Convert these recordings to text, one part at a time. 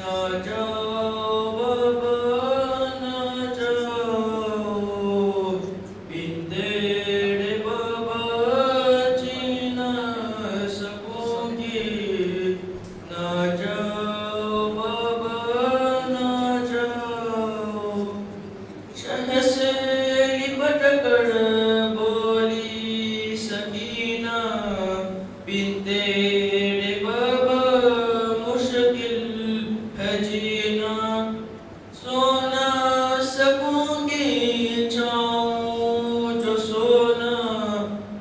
نہ جاؤ بابا نہ جاؤ، بن تیرے بابا جی نہ سکوں گی، نہ جاؤ بابا نہ جاؤ۔ شہ سے لپٹ کر بولی سکینہ، بن تیرے بابا مشکل ہے جینا، سو نہ سکوں گی چاہوں جو سونا،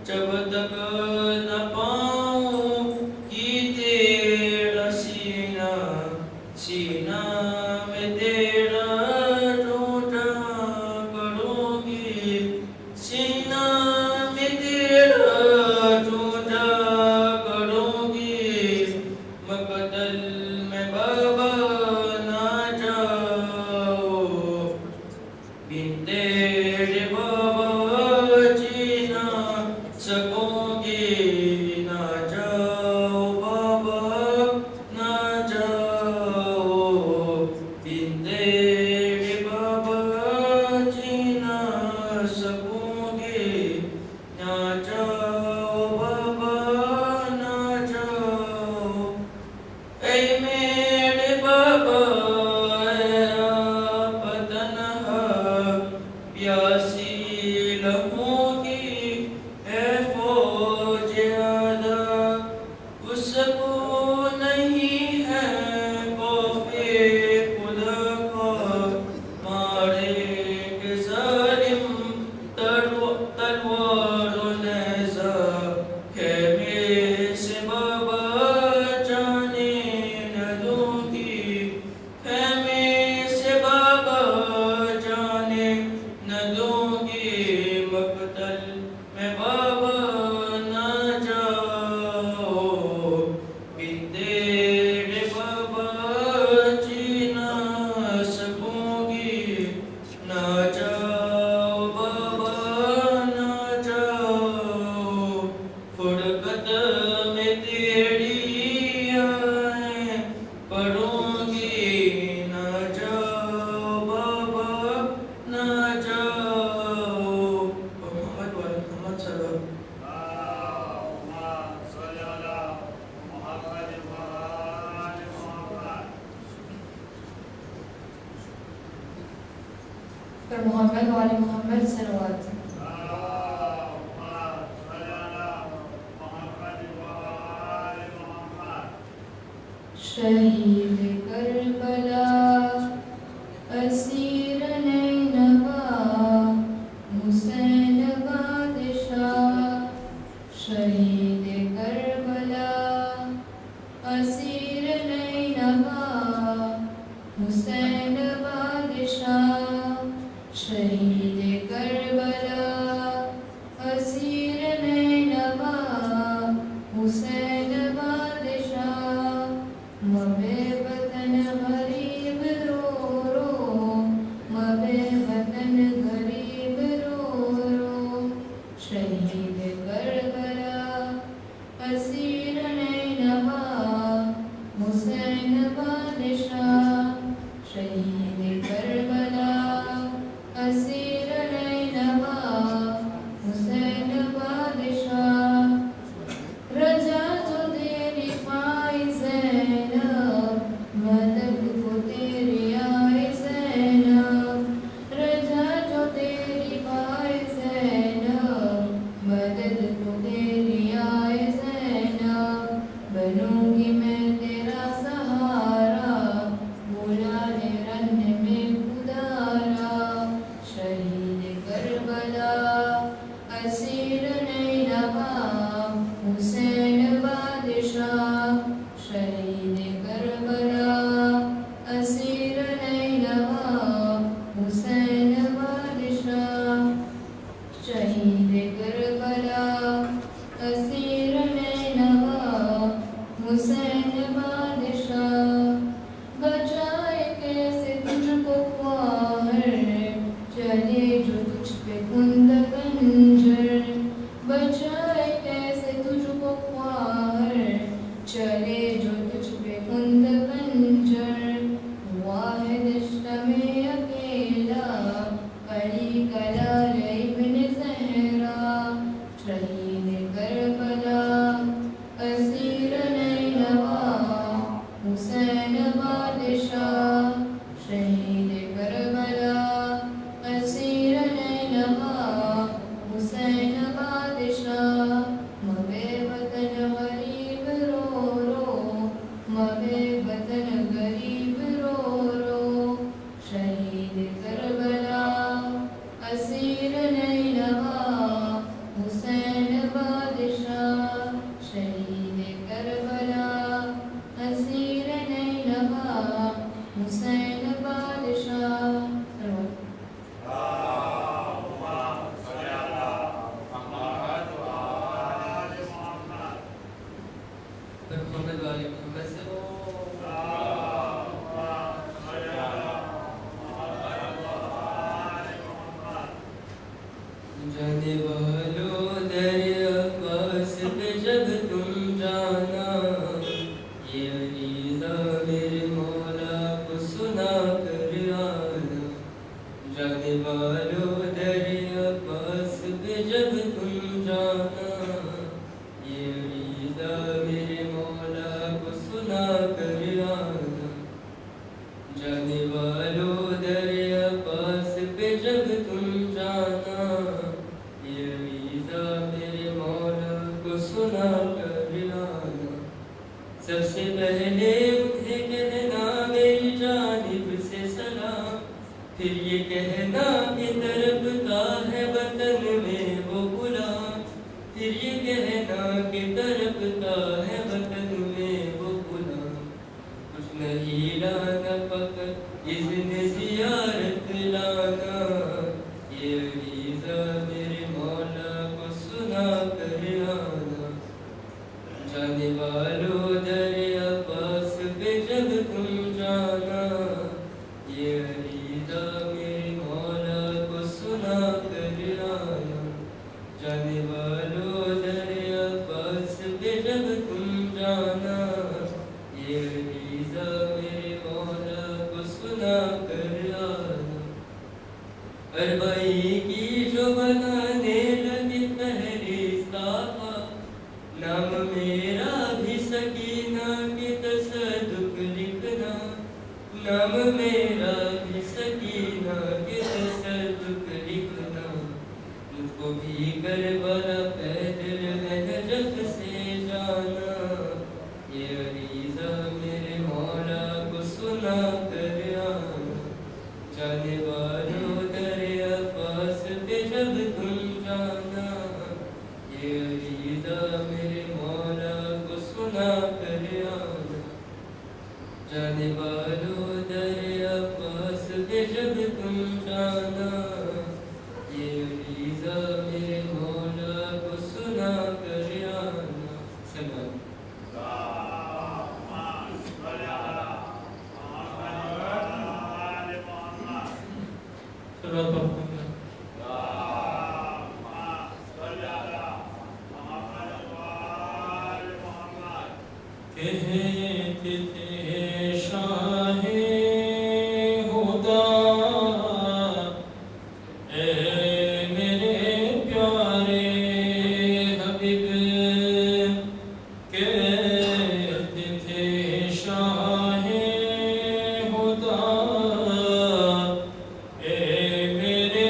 جب تک نہ پاؤں کہ تیرا سینہ، سینہ میں تیرا ٹوٹا کروں گی، سینہ میں تیرا ٹوٹا کروں گی، مقتل میں بابا نہ جاؤ، بن تیرے بابا جی نہ سکوں گی، نہ جاؤ بابا نہ جاؤ، بن تیرے بابا جی نہ سکوں گی، نہ جاؤ بابا نہ جاؤ۔ اے میرے بابا اے آپ تنہا، پیاسی لہوں کی ہے فوج آدھا، اس کو نہیں ہے خوف خدا کا، مارے گے ظالم تلوار و نیزہ، خیمے سے بابا جانے نہ دوں گی، خیمے سے بابا جانے نہ دوں گی، مقتل میں بابا نہ جاؤ، بن تیرے بابا جی نہ سکوں گی، نہ جاؤ بابا نہ جاؤ، فرقت میں تیری آئیں پڑھوں گی، نہ جاؤ بابا نہ جاؤ۔ محمد وعلی محمد صلی اللہ پر محمد وعلی محمد صلوات۔ شہید کربلا اسیر نینوا حسین بادشاہ، شہید کربلا اسیر نینوا حسین بادشاہ، شہید کربلا اسیر نینوا حسین بادشاہ، مبے وطن غریب رو رو، مبے وطن غریب رو رو، شہید کربلا اسیر نینوا حسین بادشاہ، شہید نواں حسین بادشاہ محمد والی محمد سے جانے والوں دریا عباس پہ جب تم جانا یہ عریضہ میرے مولا کو سنا کر آنا جانے والوں دریا عباس پہ جب تم جانا یہ عریضہ میرے مولا کو سنا کر آنا جانے والوں دریا عباس پہ جب تم جانا یہ عریضہ میرے مولا کو سنا کر آنا سب سے پہلے انہیں کہنا میری جانب سے سلام پھر یہ کہنا کہ تڑپتا ہے وطن میں وہ غلام پھر یہ کہنا کہ تڑپتا ہے وطن میں وہ غلام کچھ نہیں لانا فقط اذن زیارت لانا یہ عریضہ میرے مولا کو سنا کر آنا جانے والوں دریا عباس پہ جب تم جانا یہ عریضہ میرے مولا کو سنا کر آنا جانے والوں دریا عباس پہ جب تم جانا یہ عریضہ میرے مولا کو سنا کر آنا اربعی کی جو بنانے لگی پہلی صافہ نام میرا بھی سکینہ کی تصدق لکھنا نام میرا بھی سکینہ کی تصدق لکھنا مجھ کو بھی کربلا پیدل ہے نجف سے جانا یہ عریضہ میرے مولا کو سنا کر آنا جانے والوں دریا عباس پہ جب تم جانا یہ عریضہ میرے مولا کو سنا کر آنا جانے والوں دریا عباس پہ جب تم جانا یہ عریضہ میرے مولا کو سنا کر آنا سلام کہتے تھے شاہ خدا اے میرے پیارے حبیب کہتے تھے شاہ خدا اے میرے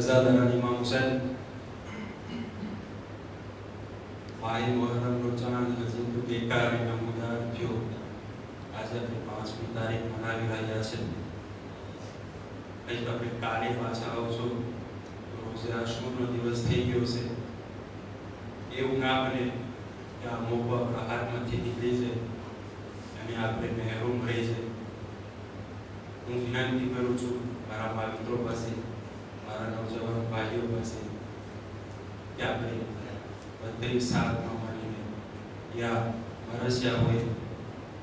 Azadana Imam Hussain Mahi Muharram Rojan Hazin to Bekar in Amuda Pyo આજે આપણે 5મી તારીખ મનાવી રહ્યા છે આજે આપણે કાલે પાછા આવશો તો રોજે આશુરનો દિવસ થઈ ગયો છે એવું ના બને કે આ મોકો આપણા હાથમાંથી નીકળી જાય અને આપણે મહેરૂમ રહી જાય હું વિનંતી કરું છું મારા મિત્રો પાસે મારા નવજવાન ભાઈઓ પાસે કે આપણે બધે સાથમાં મળીને યા મરસ્યા હોય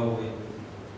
હોય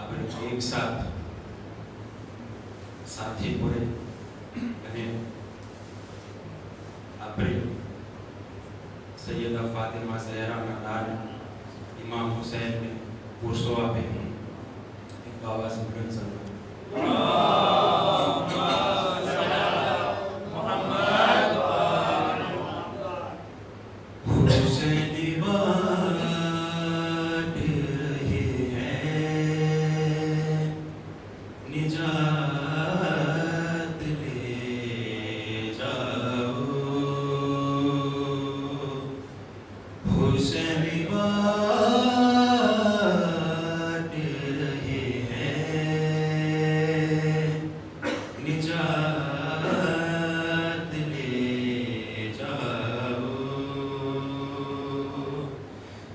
આપણે એક સાથે પડે અને આપણે સૈયદા ફાતિમા ઝહરાના લાલ ઇમામ હુસૈનને પુરસો આપે એક બાબા સિમરન સલ્લલ્લાહુ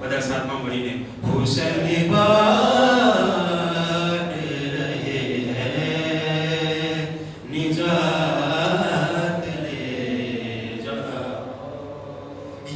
બધા સાથમાં મળીને હુસૈન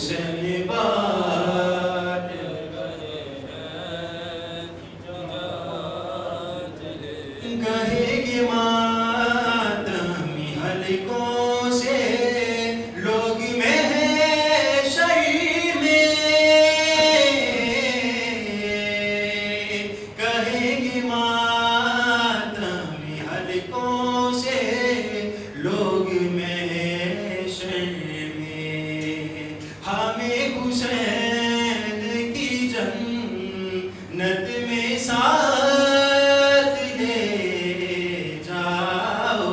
حسین بات کہے گے ماتمی حلقوں سے لوگ محشر میں، کہیں گے ماتمی حلقوں سے لوگ محشر میں، ہمیں حسین کی جنت میں ساتھ لے جاؤ،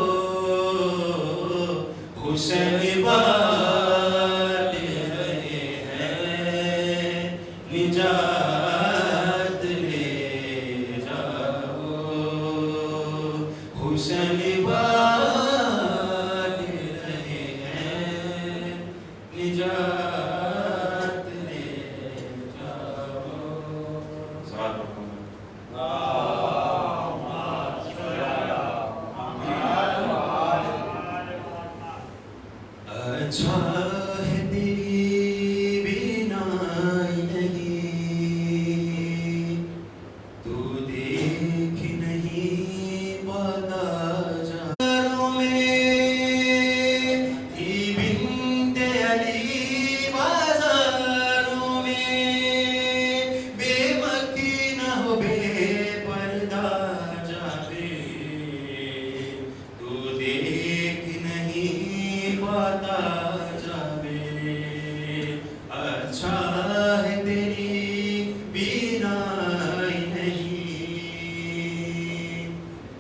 حسین بات رہے ہیں نجات لے جاؤ، حسین بات رہے ہیں نجات لے جاؤ۔ ساتھ اچھا ہے تیری بینائی نہیں، تو دیکھ نہیں پاتا جانوں میں تھی بنت علی، بازاروں میں بے مکی نہ ہو بے پردہ جاوے، تو دیکھ نہیں پاتا جاوے، اچھا ہے تیری بینائی نہیں،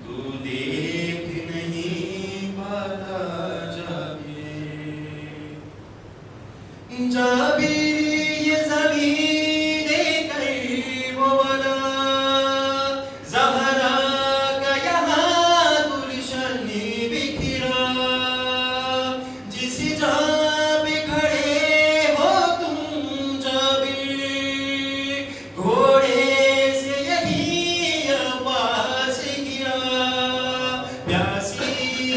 تو دیکھ نہیں پاتا جاوے، جابری یہ زمین کر وہ بنا، زہرا کا یہاں گلشن بکھرا، جس جہاں پہ کھڑے ہو تم جابر، گھوڑے سے یہی عباس گرا، پیاسی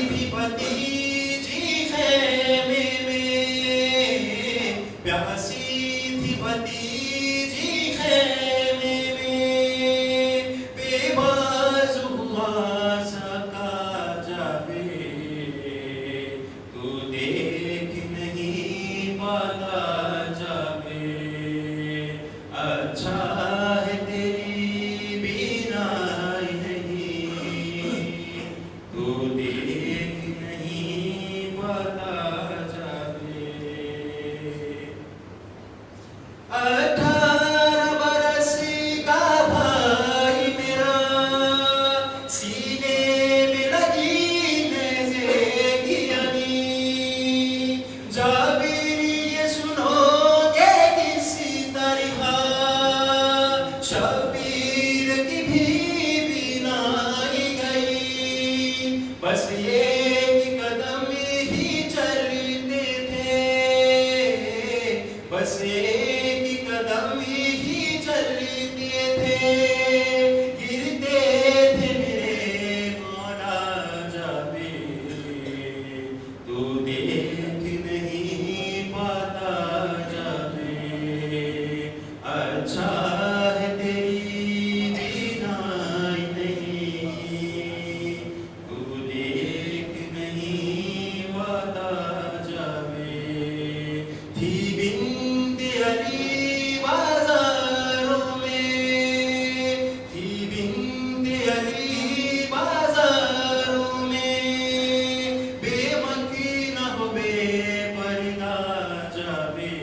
تھی بھتیجی خیمے میں، پیاسی تھی بھتیجی خیمے میں، بے باز ہوا سکا جاوے، تو دیکھ نہیں پاتا جاوے، اچھا ہے تیری بینائی نہیں، تو دیکھ نہیں پاتا جاوے، 18 برس کا بھائی میرا، سینے میں لگی نیزے کی علی، جابر یہ سنو گے کس طرح، شبیر کی بھی بینائی گئی، بس ایک قدم ہی چلتے تھے، بس ایک قدم ہی چلتے تھے، گرتے تھے میرے مولا جابر، تو دیکھ نہیں پاتا جابر، اچھا ہے تیری بینائی نہیں، تو دیکھ نہیں پاتا جابر، تھی بنت علی بازاروں میں، تھی بنت علی بازاروں میں، بے مکی نہ ہو بے پردہ جاوے،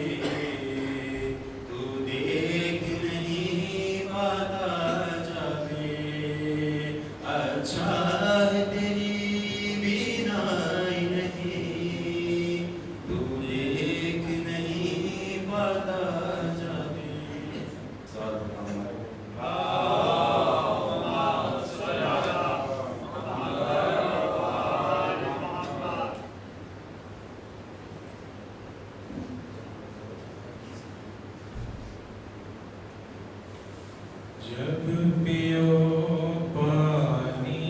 تو دیکھ نہیں پاتا جاوے، اچھا ہے تیری بینائی نہیں، تو دیکھ نہیں پاتا جاوے۔ ساتھ جب پیو پانی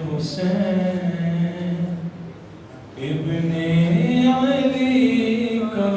حسین ابن علی کا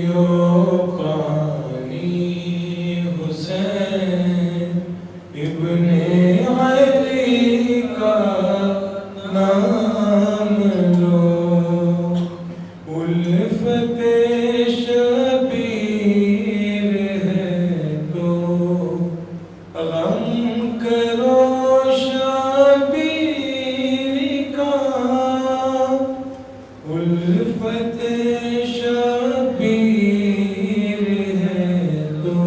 پیو پانی حسین ابن علی کا نام لو الفت شبیر ہے تو غم کرو شبیر کا الفت شبیر ہے تو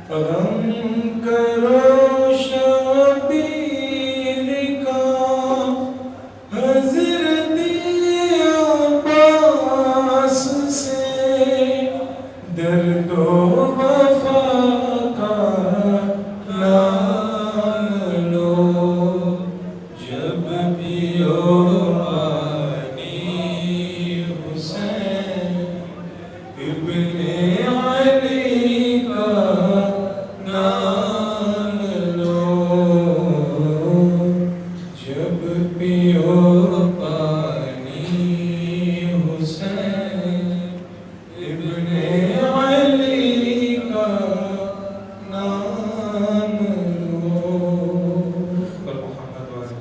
غم کرو شبیر کا حضرت عباس سے درد و وفا کا نام لو جب پیو پانی حسین ابن علی کا نام لو جب پیو پانی حسین ابن علی کا نام لو اور محمد والی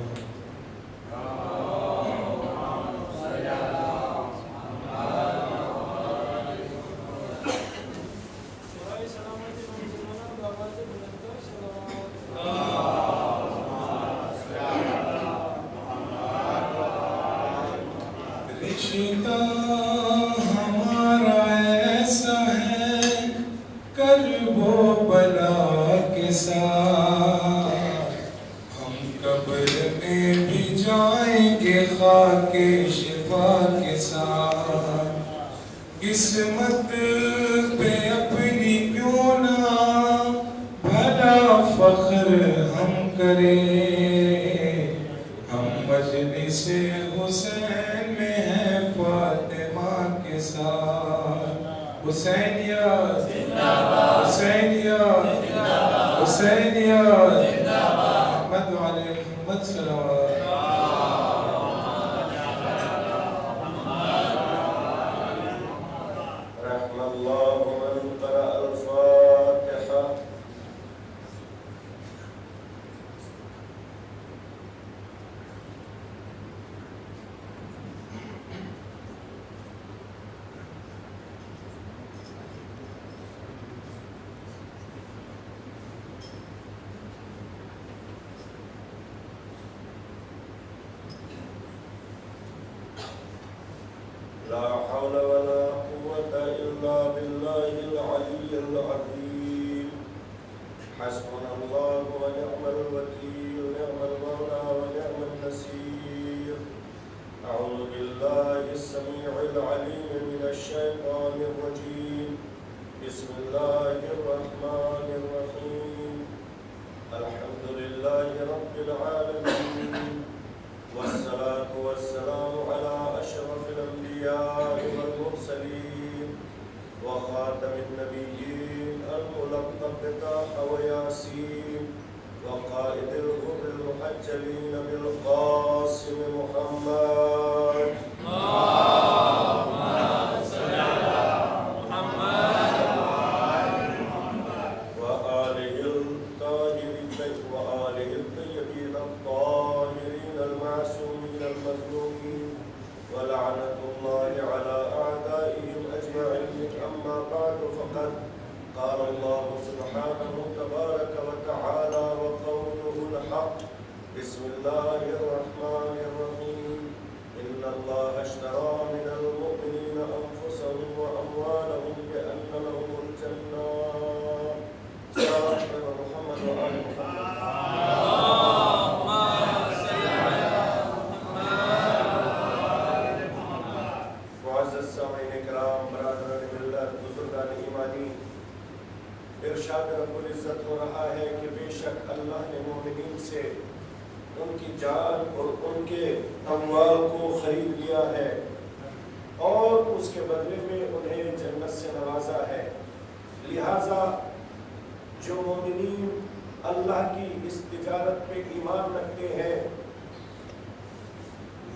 رشتہ ہمارا ایسا ہے کرب و بلا کے ساتھ ہم قبر میں بھی جائیں گے خاک شفا کے ساتھ قسمت پہ اپنی کیوں نہ بھلا فخر ہم کریں ہم مجلس حسین میں ہیں فاطمہ کے ساتھ حسینیہ حسینیہ حسینیہ محمد والے محمد صلوات رحم الله من قرأ الفاتحة لا حول ولا قوة إلا بالله العلي العظيم حسبنا الله ونعم الوكيل نعم المولى ونعم النصير أعوذ بالله السميع العليم من الشيطان الرجيم بسم الله الرحمن الرحيم الحمد لله رب العالمين والصلاة والسلام على أشرف الأنبياء والمرسلين وخاتم النبيين الملقب بطه وياسين وقائد الغر المحجلين بالقاسم محمد وآله الطيبين الطاهرين المعصومين المظلومين ولعنة الله على أعدائهم أجمعين أما بعد فقد قال الله سبحانه تبارك وتعالى وقوله الحق بسم الله الرحمن الرحيم إن الله اشترى من المؤمنين أنفسهم وأموالهم بأن لهم الجنة سيدنا محمد وآل محمد معزز سامعین کرام برادران ملت بزرگان ایمانی ارشاد رب العزت ہو رہا ہے کہ بے شک اللہ نے مومنین سے ان کی جان اور ان کے اموال کو خرید لیا ہے اور اس کے بدلے میں انہیں جنت سے نوازا ہے لہذا جو مومنین اللہ کی اس تجارت پہ ایمان رکھتے ہیں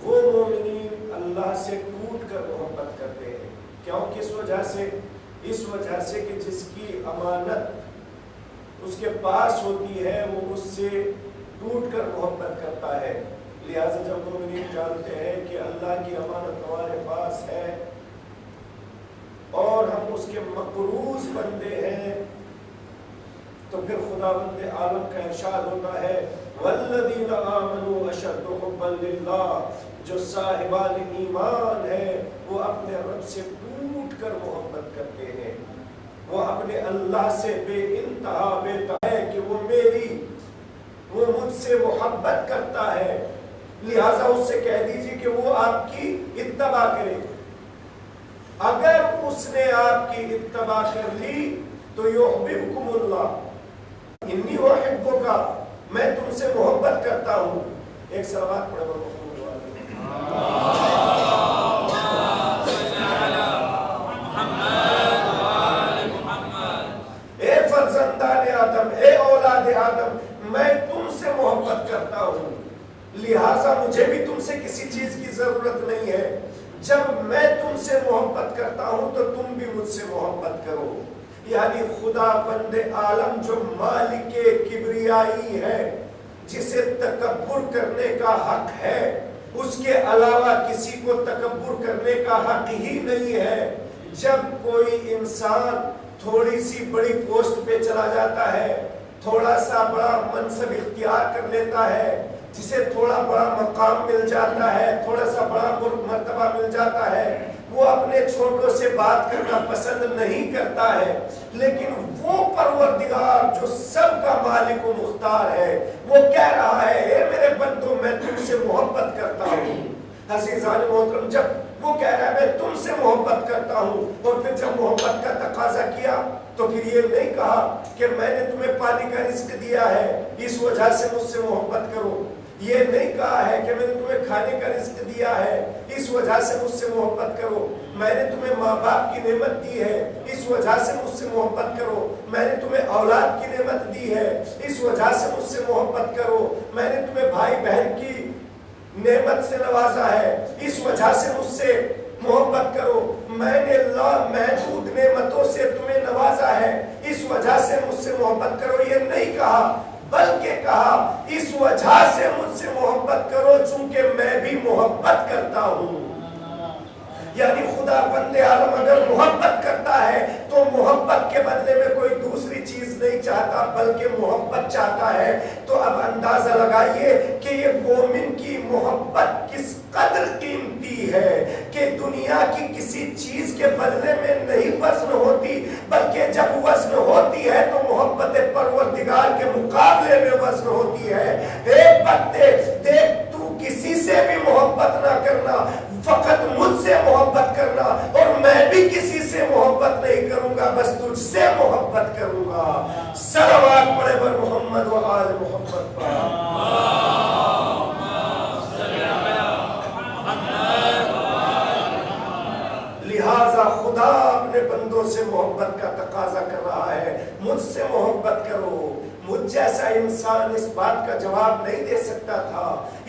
وہ مومنین اللہ سے ٹوٹ کر محبت کرتے ہیں کیوں کس وجہ اس وجہ سے کہ جس کی امانت اس کے پاس ہوتی ہے وہ اس سے ٹوٹ کر محبت کرتا ہے. لہٰذا جب مومنین جانتے ہیں کہ اللہ کی امانت ہمارے پاس ہے اور ہم اس کے مقروض بندے ہیں تو پھر خداوند عالم کا ارشاد ہوتا ہے والذین آمنوا اشد حبا للہ. جو صاحبان ایمان ہے وہ اپنے رب سے ٹوٹ کر محبت کرتے ہیں. وہ اپنے اللہ سے بے انتہا بے ہے کہ وہ مجھ سے محبت کرتا ہے. لہٰذا اس سے کہہ دیجیے کہ وہ آپ کی اتباع کرے. اگر اس نے آپ کی اتباع کر لی تو یحببکم اللہ. انی احبک، میں تم سے محبت کرتا ہوں. ایک صلوات پڑھے محمد اے فرزندان آدم، اے اولاد آدم، میں تم سے محبت کرتا ہوں. لہٰذا مجھے بھی تم سے کسی چیز کی ضرورت نہیں ہے. جب میں تم سے محبت کرتا ہوں تو تم بھی مجھ سے محبت کرو. یعنی خدا بند عالم جو مالک کبریائی ہے، جسے تکبر کرنے کا حق ہے، اس کے علاوہ کسی کو تکبر کرنے کا حق ہی نہیں ہے. جب کوئی انسان تھوڑی سی بڑی پوسٹ پہ چلا جاتا ہے، تھوڑا سا بڑا منصب اختیار کر لیتا ہے، جسے تھوڑا بڑا مقام مل جاتا ہے، تھوڑا سا بڑا مرتبہ مل جاتا ہے، وہ اپنے چھوٹوں سے بات کرنا پسند نہیں کرتا ہے. لیکن وہ پروردگار جو سب کا مالک و مختار ہے، وہ کہہ رہا ہے اے میرے بندوں میں تم سے محبت کرتا ہوں. عزیزان محترم، جب وہ کہہ رہا ہے میں تم سے محبت کرتا ہوں، اور پھر جب محبت کا تقاضا کیا تو پھر یہ نہیں کہا کہ میں نے تمہیں پانی کا رزق دیا ہے اس وجہ سے مجھ سے محبت کرو. یہ نہیں کہا ہے کہ میں نے تمہیں کھانے کا رزق دیا ہے اس وجہ سے مجھ سے محبت کرو. میں نے تمہیں ماں باپ کی نعمت دی ہے اس وجہ سے مجھ سے محبت کرو. میں نے تمہیں اولاد کی نعمت دی ہے اس وجہ سے مجھ سے محبت کرو. میں نے تمہیں بھائی بہن کی نعمت سے نوازا ہے اس وجہ سے مجھ سے محبت کرو. میں نے لامحدود نعمتوں سے تمہیں نوازا ہے اس وجہ سے مجھ سے محبت کرو. یہ نہیں کہا، بلکہ کہا اس وجہ سے مجھ سے محبت کرو چونکہ میں بھی محبت کرتا ہوں. یعنی خدا بند عالم اگر محبت کرتا ہے تو محبت کے بدلے میں کوئی دوسری چیز نہیں چاہتا بلکہ محبت چاہتا ہے. تو اب اندازہ لگائیے کہ یہ مومن کی محبت کس قدر قیمتی ہے کہ دنیا کی کسی چیز کے بدلے میں نہیں وزن ہوتی، بلکہ جب وزن ہوتی ہے تو محبت پروردگار کے مقابلے میں وزن ہوتی ہے. ایک بندے دیکھ، تو کسی سے بھی محبت نہ کرنا، فقط مجھ سے محبت کرنا، اور میں بھی کسی سے محبت نہیں کروں گا، بس تجھ سے محبت کروں گا. صلوات پڑھے بر محمد و آل محمد پر. لہذا خدا اپنے بندوں سے محبت کا تقاضا کر رہا ہے، مجھ سے محبت کرو. مجھ جیسا انسان اس بات کا جواب نہیں دے سکتا تھا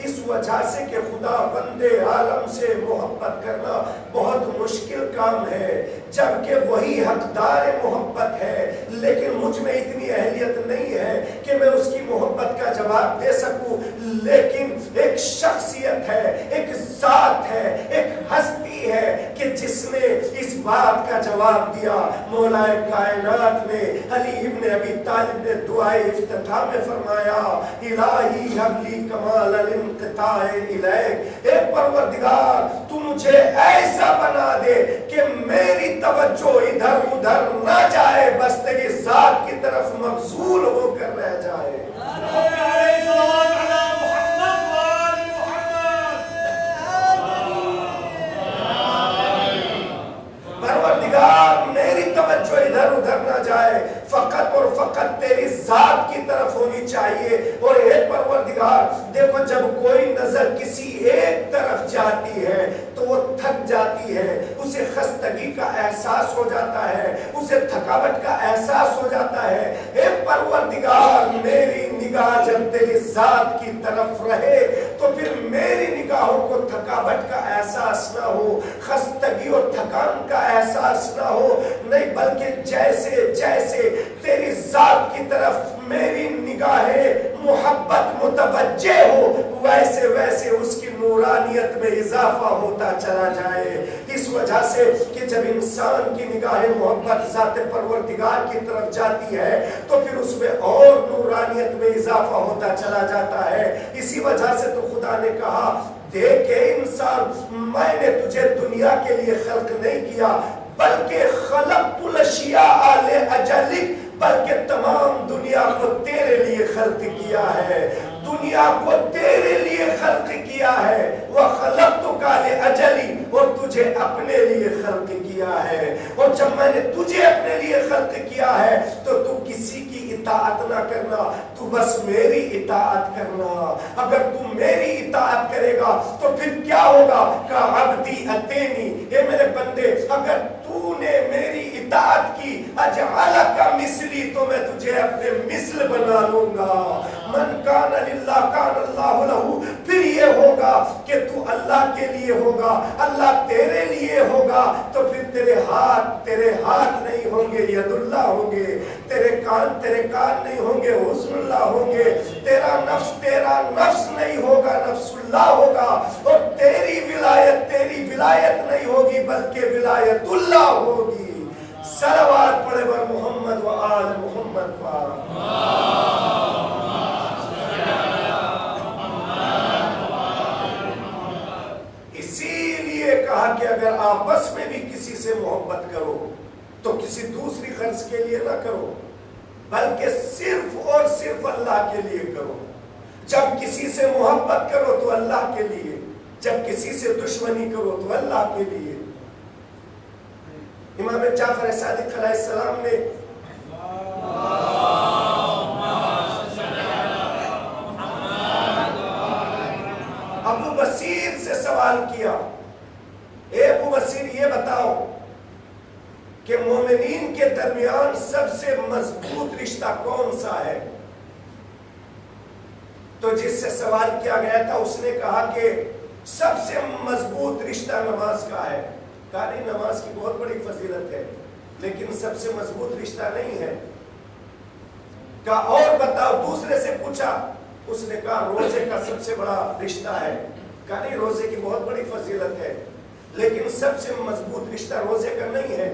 اس وجہ سے کہ خدا بند عالم سے محبت کرنا بہت مشکل کام ہے، جبکہ وہی حقدار محبت ہے. لیکن مجھ میں اتنی اہلیت نہیں ہے کہ میں اس کی محبت کا جواب دے سکوں. لیکن ایک شخصیت ہے، ایک ذات ہے، ایک ہستی ہے کہ جس نے اس بات کا جواب دیا. مولا کائنات نے علی ابن ابی طالب نے دعائے افتتاح میں فرمایا الہی حب لی کمال الانقطاع الیک. اے پروردگار تو مجھے ایسا بنا دے کہ میری توجہ ادھر ادھر نہ جائے، بس تیری ذات کی طرف مبذول ہو کر رہ جائے. پروردگار میری توجہ ادھر ادھر نہ جائے، فقط اور فقط تیری ذات کی طرف ہونی چاہیے. اور اے پروردگار دیکھو، جب کوئی نظر کسی ایک طرف جاتی ہے تو وہ تھک جاتی ہے، اسے خستگی کا احساس ہو جاتا ہے، اسے تھکاوٹ کا احساس ہو جاتا ہے. اے پروردگار میری نگاہ جب تیری ذات کی طرف رہے تو پھر میری نگاہوں کو تھکاوٹ کا احساس نہ ہو، خستگی اور تھکان کا احساس نہ ہو، نہیں بلکہ جیسے جیسے تیری ذات کی طرف میری نگاہیں محبت متوجہ ہو، ویسے ویسے اس کی نورانیت میں اضافہ ہوتا چلا جائے۔ اس وجہ سے کہ جب انسان کی نگاہیں محبت ذات پروردگار کی طرف جاتی ہے تو پھر اس میں اور نورانیت میں اضافہ ہوتا چلا جاتا ہے۔ اسی وجہ سے تو خدا نے کہا دیکھ اے انسان، میں نے تجھے دنیا کے لیے خلق نہیں کیا بلکہ خلقت الاشیاء لاجلک، بلکہ تمام دنیا کو تیرے لیے خلق کیا ہے، دنیا کو تیرے لیے خلق کیا ہے۔ وَخَلَقْتُكَ لِأَجَلِي، اور تجھے اپنے لیے خلق کیا ہے۔ اور جب میں نے تجھے اپنے لیے خلق کیا ہے تو تو کسی کی اطاعت نہ کرنا، تو بس میری اطاعت کرنا۔ اگر تو میری اطاعت کرے گا تو پھر کیا ہوگا؟ کَعَبْدِي أَتَيْنِي، اے میرے بندے اگر تو نے میری اطاعت کی، اجعلک مثلی، تو میں تجھے اپنے مثل بنا لوں گا۔ من کان للہ کان اللہ لہ، پھر یہ ہوگا کہ تو اللہ کے لیے ہوگا، اللہ تیرے لیے ہوگا، تو پھر تیرے ہاتھ نہیں ہوں گے ید اللہ ہوں گے، تیرے کان نہیں ہوں گے حسن اللہ ہوں گے، تیرا نفس نہیں ہوگا نفس اللہ ہوگا، اور تیری ولایت نہیں ہوگی بلکہ ولایت اللہ ہوگی۔ صلوات پڑھے بر محمد و آل محمد پر۔ اسی لیے کہا کہ اگر آپس میں بھی کسی سے محبت کرو تو کسی دوسری غرض کے لیے نہ کرو بلکہ صرف اور صرف اللہ کے لیے کرو۔ جب کسی سے محبت کرو تو اللہ کے لیے، جب کسی سے دشمنی کرو تو اللہ کے لیے۔ امام جعفر صادق علیہ السلام نے ابو بصیر سے سوال کیا، اے ابو بصیر یہ بتاؤ کہ مومنین کے درمیان سب سے مضبوط رشتہ کون سا ہے؟ تو جس سے سوال کیا گیا تھا اس نے کہا کہ سب سے مضبوط رشتہ نماز کا ہے۔ کہا نہیں، نماز کی بہت بڑی فضیلت ہے لیکن سب سے مضبوط رشتہ نہیں ہے۔ کہا اور بتاؤ، دوسرے سے پوچھا، اس نے کہا روزے کا سب سے بڑا رشتہ ہے۔ کہا نہیں، روزے کی بہت بڑی فضیلت ہے لیکن سب سے مضبوط رشتہ روزے کا نہیں ہے۔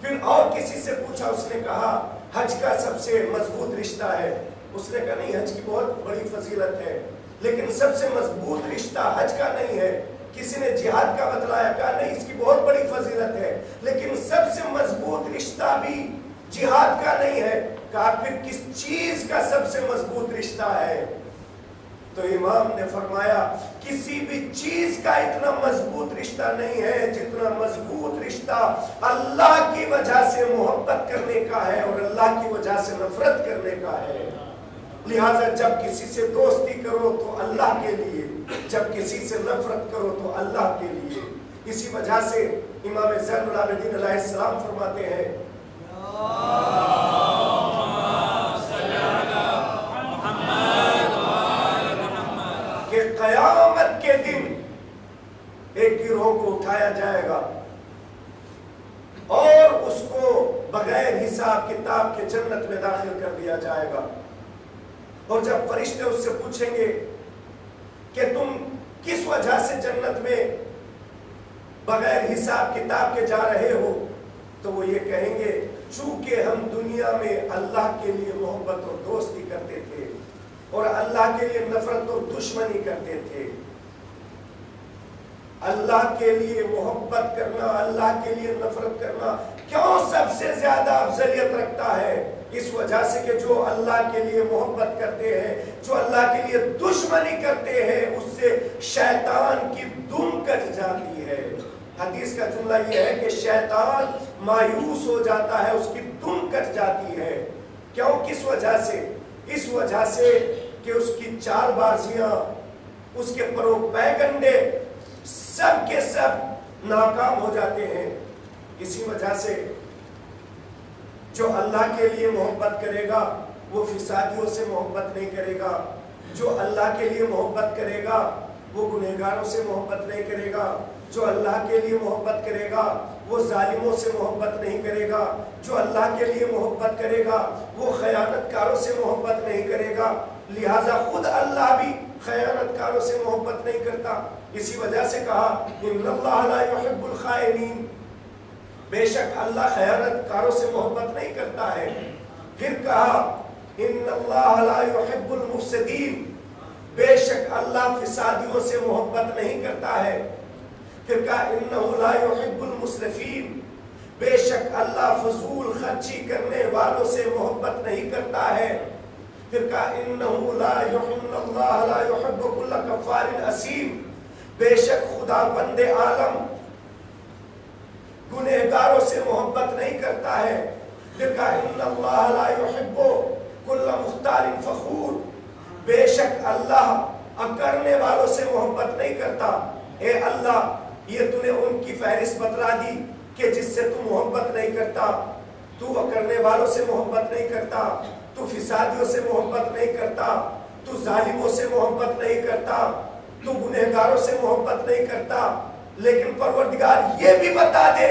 پھر اور کسی سے پوچھا، اس نے کہا حج کا سب سے مضبوط رشتہ ہے۔ اس نے کہا نہیں، حج کی بہت بڑی فضیلت ہے لیکن سب سے مضبوط رشتہ حج کا نہیں ہے۔ کسی نے جہاد کا بتلایا، کہا نہیں، اس کی بہت بڑی فضیلت ہے لیکن سب سے مضبوط رشتہ بھی جہاد کا نہیں ہے۔ کہا پھر کس چیز کا سب سے مضبوط رشتہ ہے؟ تو امام نے فرمایا کسی بھی چیز کا اتنا مضبوط رشتہ نہیں ہے جتنا مضبوط رشتہ اللہ کی وجہ سے محبت کرنے کا ہے اور اللہ کی وجہ سے نفرت کرنے کا ہے۔ لہٰذا جب کسی سے دوستی کرو تو اللہ کے لیے، جب کسی سے نفرت کرو تو اللہ کے لیے۔ اسی وجہ سے امام زین العابدین علیہ السلام فرماتے ہیں کہ قیامت کے دن ایک گروہ کو اٹھایا جائے گا اور اس کو بغیر حساب کتاب کے جنت میں داخل کر دیا جائے گا، اور جب فرشتے اس سے پوچھیں گے کہ تم کس وجہ سے جنت میں بغیر حساب کتاب کے جا رہے ہو، تو وہ یہ کہیں گے چونکہ ہم دنیا میں اللہ کے لیے محبت اور دوستی کرتے تھے اور اللہ کے لیے نفرت اور دشمنی کرتے تھے۔ اللہ کے لیے محبت کرنا، اللہ کے لیے نفرت کرنا کیوں سب سے زیادہ افضلیت رکھتا ہے؟ اس وجہ سے کہ جو اللہ کے لیے محبت کرتے ہیں، جو اللہ کے لیے دشمنی کرتے ہیں، اس سے شیطان کی دم کٹ جاتی ہے۔ حدیث کا جملہ یہ ہے کہ شیطان مایوس ہو جاتا ہے، اس کی دم کٹ جاتی ہے۔ کیوں؟ کس وجہ سے؟ اس وجہ سے کہ اس کی چال بازیاں، اس کے پروگ پیغنڈے سب کے سب ناکام ہو جاتے ہیں۔ اسی وجہ سے جو اللہ کے لیے محبت کرے گا وہ فسادیوں سے محبت نہیں کرے گا، جو اللہ کے لیے محبت کرے گا وہ گنہگاروں سے محبت نہیں کرے گا، جو اللہ کے لیے محبت کرے گا وہ ظالموں سے محبت نہیں کرے گا، جو اللہ کے لیے محبت کرے گا وہ خیانت کاروں سے محبت نہیں کرے گا۔ لہٰذا خود اللہ بھی خیانت کاروں سے محبت نہیں کرتا، اسی وجہ سے کہا ان اللہ لا يحب الخائنین، بے شک اللہ خیانت کاروں سے محبت نہیں کرتا ہے۔ پھر کہا ان اللہ لا يحب المفسدین، بے شک اللہ فسادیوں سے محبت نہیں کرتا ہے۔ پھر کہا انہ لا يحب المسرفین، بے شک اللہ فضول خرچی کرنے والوں سے محبت نہیں کرتا ہے۔ پھر کہا انہ لا يحب اللہ لا يحب كل کفار اثیم، بے شک خدا بند عالم گنہگاروں سے محبت نہیں کرتا ہے۔ پھر کہا ان اللہ لا يحب كل مختال فخور، بے شک اللہ اکرنے والوں سے محبت نہیں کرتا۔ اے اللہ یہ تو نے ان کی فہرست بتلا دی کہ جس سے تو محبت نہیں کرتا، تو اکرنے والوں سے محبت نہیں کرتا، تو فسادیوں سے محبت نہیں کرتا، تو ظالموں سے محبت نہیں کرتا، تو گنہگاروں سے محبت نہیں کرتا، لیکن پروردگار یہ بھی بتا دے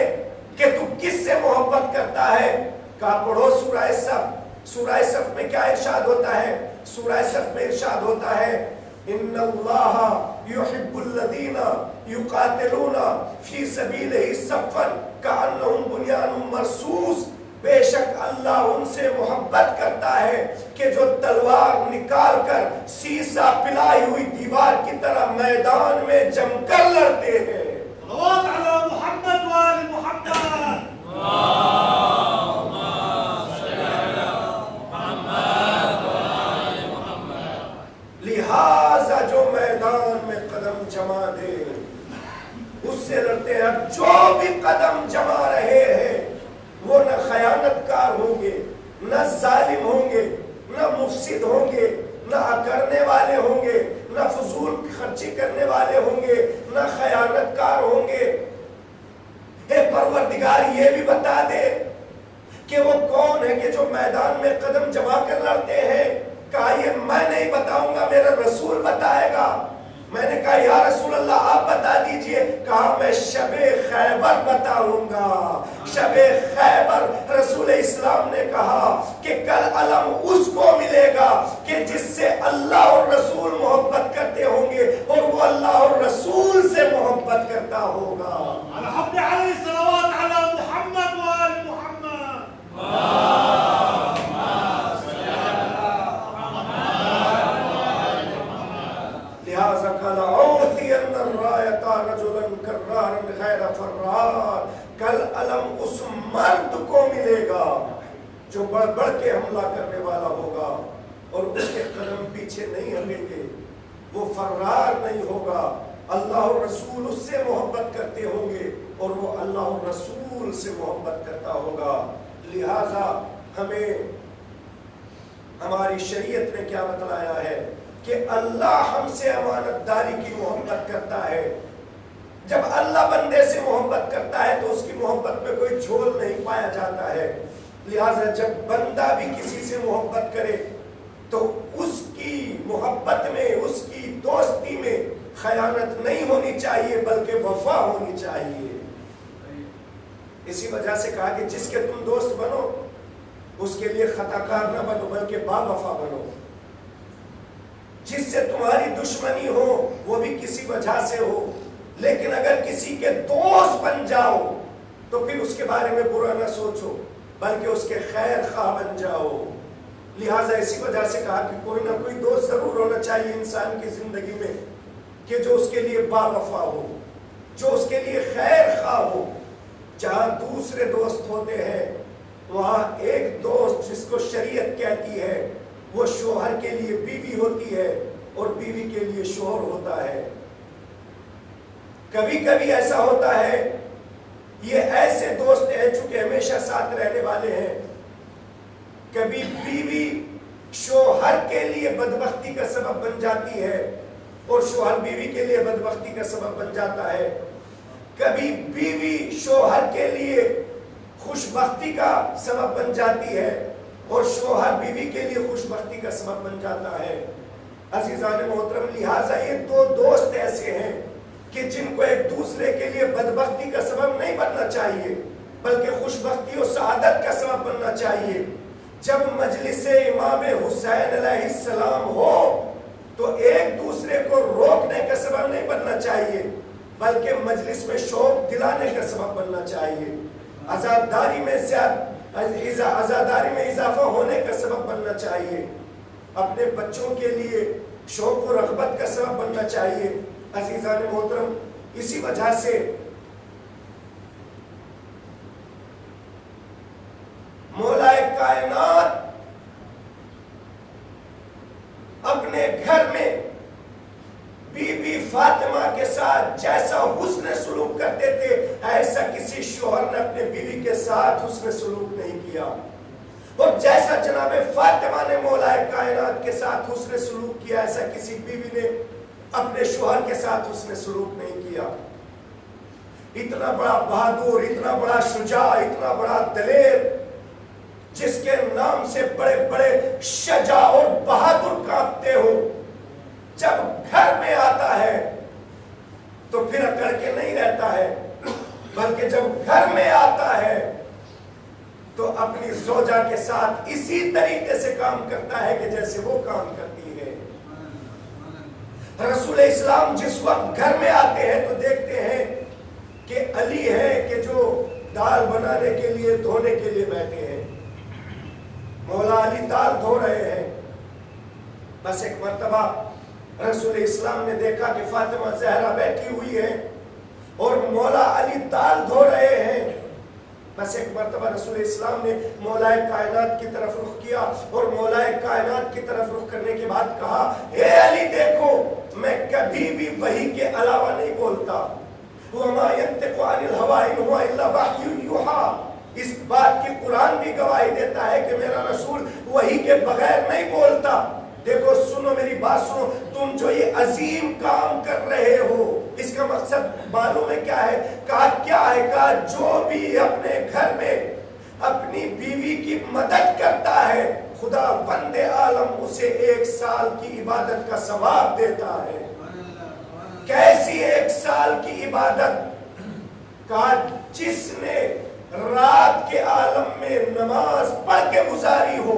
کہ تو کس سے محبت کرتا ہے۔ کہا پڑھو سورہ صف، سورہ صف میں کیا ارشاد ہوتا ہے؟ سورہ صف میں ارشاد ہوتا ہے ان اللہ یحب الذین یقاتلون فی سبیلہ صفا کأنہم بنیان مرصوص، بے شک اللہ ان سے محبت کرتا ہے کہ جو تلوار نکال کر سیسا پلائی ہوئی دیوار کی طرح میدان میں جم کر لڑتے ہیں۔ صلوات علی محمد وآل محمد۔ لہذا جو میدان میں قدم جما دے اس سے لڑتے ہیں۔ جو بھی قدم جما رہے ہیں وہ نہ خیانت کار ہوں گے، نہ ظالم ہوں گے، نہ مفسد ہوں گے، نہ اکرنے والے ہوں گے، نہ فضول خرچی کرنے والے ہوں گے، نہ خیانت کار ہوں گے۔ اے پروردگار یہ بھی بتا دے کہ وہ کون ہے کہ جو میدان میں قدم جما کر لڑتے ہیں۔ کہا یہ میں نہیں بتاؤں گا، میرا رسول بتائے گا۔ میں نے کہا یا رسول اللہ آپ بتا دیجئے۔ کہا میں شب خیبر بتاؤں گا، شب خیبر۔ رسول اسلام نے کہا کہ کل علم اس کو ملے گا کہ جس سے اللہ اور رسول محبت کرتے ہوں گے اور وہ اللہ اور رسول سے محبت کرتا ہوگا۔ الحمد علیہ صلوات علی محمد وآل محمد۔ لہذا قال اعطین الرایۃ رجلا کرارا غیر فرار، کل علم اس مرد کو ملے گا جو بڑھ بڑھ کے حملہ کرنے والا ہوگا اور اس کے قدم پیچھے نہیں ہٹیں گے، وہ فرار نہیں ہوگا۔ اللہ اور رسول اس سے محبت کرتے ہوں گے اور وہ اللہ اور رسول سے محبت کرتا ہوگا۔ لہذا ہمیں ہماری شریعت نے کیا بتلایا ہے کہ اللہ ہم سے امانت داری کی محبت کرتا ہے۔ جب اللہ بندے سے محبت کرتا ہے تو اس کی محبت میں کوئی جھول نہیں پایا جاتا ہے۔ لہٰذا جب بندہ بھی کسی سے محبت کرے تو اس کی محبت میں، اس کی دوستی میں خیانت نہیں ہونی چاہیے بلکہ وفا ہونی چاہیے۔ اسی وجہ سے کہا کہ جس کے تم دوست بنو اس کے لیے خطا کار نہ بنو بلکہ با وفا بنو۔ جس سے تمہاری دشمنی ہو وہ بھی کسی وجہ سے ہو، لیکن اگر کسی کے دوست بن جاؤ تو پھر اس کے بارے میں برا نہ سوچو بلکہ اس کے خیر خواہ بن جاؤ۔ لہٰذا اسی وجہ سے کہا کہ کوئی نہ کوئی دوست ضرور ہونا چاہیے انسان کی زندگی میں کہ جو اس کے لیے با وفا ہو، جو اس کے لیے خیر خواہ ہو۔ جہاں دوسرے دوست ہوتے ہیں وہاں ایک دوست جس کو شریعت کہتی ہے وہ شوہر کے لیے بیوی ہوتی ہے اور بیوی کے لیے شوہر ہوتا ہے۔ کبھی کبھی ایسا ہوتا ہے یہ ایسے دوست ہیں چونکہ ہمیشہ ساتھ رہنے والے ہیں، کبھی بیوی شوہر کے لیے بدبختی کا سبب بن جاتی ہے اور شوہر بیوی کے لیے بدبختی کا سبب بن جاتا ہے، کبھی بیوی شوہر کے لیے خوشبختی کا سبب بن جاتی ہے اور شوہر بیوی کے لیے خوشبختی کا سبب بن جاتا ہے۔ عزیزان محترم، لہٰذا یہ دو دوست ایسے ہیں کہ جن کو ایک دوسرے کے لیے بدبختی کا سبب نہیں بننا چاہیے بلکہ خوشبختی اور سعادت کا سبب بننا چاہیے۔ جب مجلس امام حسین علیہ السلام ہو تو ایک دوسرے کو روکنے کا سبب نہیں بننا چاہیے بلکہ مجلس میں شوق دلانے کا سبب بننا چاہیے، عزاداری میں اضافہ ہونے کا سبب بننا چاہیے، اپنے بچوں کے لیے شوق و رغبت کا سبب بننا چاہیے۔ عزیزان محترم، اسی وجہ سے مولا کائنات اپنے گھر میں بی بی فاطمہ کے ساتھ جیسا حسن سلوک کرتے تھے ایسا کسی شوہر نے اپنے بیوی کے ساتھ حسن سلوک نہیں کیا، اور جیسا جناب فاطمہ نے مولا کائنات کے ساتھ حسن سلوک کیا ایسا کسی بیوی نے اپنے شوہر کے ساتھ حسن سلوک نہیں کیا۔ اتنا بڑا بہادر، اتنا بڑا شجاع، اتنا بڑا دلیر، جس کے نام سے بڑے بڑے شجاع اور بہادر کانپتے ہو، جب گھر میں آتا ہے تو پھر اکڑ کے نہیں رہتا ہے بلکہ جب گھر میں آتا ہے تو اپنی زوجہ کے ساتھ اسی طریقے سے کام کرتا ہے کہ جیسے وہ کام کرتی ہے۔ رسول اسلام جس وقت گھر میں آتے ہیں تو دیکھتے ہیں کہ علی ہے کہ جو دال بنانے کے لیے دھونے کے لیے بیٹھے ہیں، مولا علی دال دھو رہے ہیں۔ بس ایک مرتبہ رسول اسلام نے دیکھا کہ فاطمہ زہرا بیٹھی ہوئی ہے اور مولا علی دال دھو رہے ہیں۔ بس ایک مرتبہ رسول اسلام نے مولا کائنات کی طرف رخ کیا اور مولا کائنات کی طرف رخ کرنے کے بعد کہا، اے علی دیکھو، میں کبھی بھی وحی کے علاوہ نہیں بولتا، وَمَا يَنْتِقُ عَنِ الْهَوَىٰ إِنْ هُوَ إِلَّا وَحْيٌ يُوحَىٰ۔ اس بات کی قرآن بھی گواہی دیتا ہے کہ میرا رسول وحی کے بغیر نہیں بولتا۔ دیکھو، سنو میری بات سنو، تم جو یہ عظیم کام کر رہے ہو اس کا مقصد معلوم ہے کیا ہے؟ کہا کیا ہے؟ کہا جو بھی اپنے گھر میں اپنی بیوی کی مدد کرتا ہے خدا بند عالم اسے 1 سال کی عبادت کا ثواب دیتا ہے۔ کیسی 1 سال کی عبادت؟ کہا جس نے رات کے عالم میں نماز پڑھ کے گزاری ہو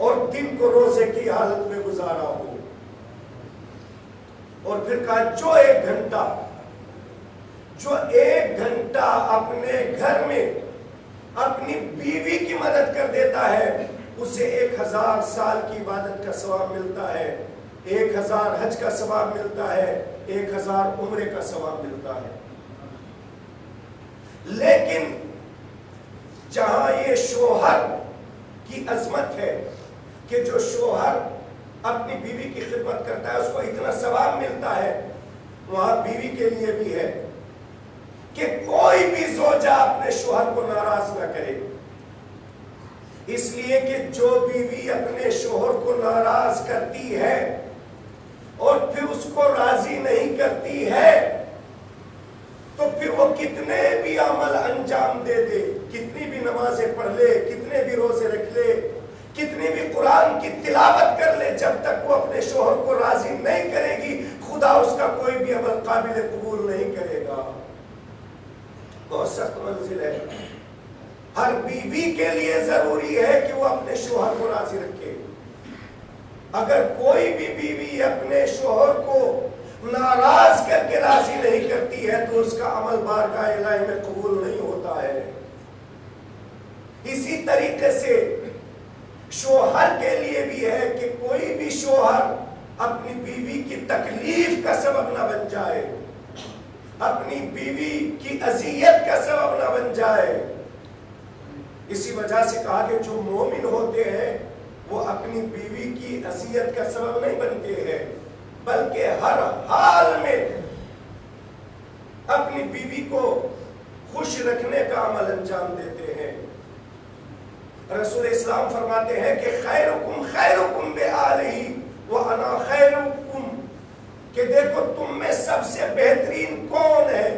اور دن کو روزے کی حالت میں گزارا ہو۔ اور پھر کہا جو 1 گھنٹہ اپنے گھر میں اپنی بیوی کی مدد کر دیتا ہے اسے 1000 سال کی عبادت کا ثواب ملتا ہے، 1000 حج کا ثواب ملتا ہے، 1000 عمرے کا ثواب ملتا ہے۔ لیکن جہاں یہ شوہر کی عظمت ہے کہ جو شوہر اپنی بیوی کی خدمت کرتا ہے اس کو اتنا ثواب ملتا ہے، وہاں بیوی کے لیے بھی ہے کہ کوئی بھی زوجہ اپنے شوہر کو ناراض نہ کرے، اس لیے کہ جو بیوی اپنے شوہر کو ناراض کرتی ہے اور پھر اس کو راضی نہیں کرتی ہے تو پھر وہ کتنے بھی عمل انجام دے دے، کتنی بھی نمازیں پڑھ لے، کتنے بھی روزے رکھ لے، کتنی بھی قرآن کی تلاوت کر لے، جب تک وہ اپنے شوہر کو راضی نہیں کرے گی خدا اس کا کوئی بھی عمل قابل قبول نہیں کرے گا۔ بہت سخت منزل ہے۔ ہر بیوی کے لیے ضروری ہے کہ وہ اپنے شوہر کو راضی رکھے۔ اگر کوئی بھی بیوی اپنے شوہر کو ناراض کر کے راضی نہیں کرتی ہے تو اس کا عمل بارگاہ الہی میں قبول نہیں ہوتا ہے۔ اسی طریقے سے شوہر کے لیے بھی ہے کہ کوئی بھی شوہر اپنی بیوی کی تکلیف کا سبب نہ بن جائے، اپنی بیوی کی اذیت کا سبب نہ بن جائے۔ اسی وجہ سے کہا کہ جو مومن ہوتے ہیں وہ اپنی بیوی کی اذیت کا سبب نہیں بنتے ہیں بلکہ ہر حال میں اپنی بیوی کو خوش رکھنے کا عمل انجام دیتے ہیں۔ رسول اسلام فرماتے ہیں کہ خیرکم خیرکم بآلہ وانا خیرکم، کہ دیکھو تم میں سب سے بہترین کون ہے۔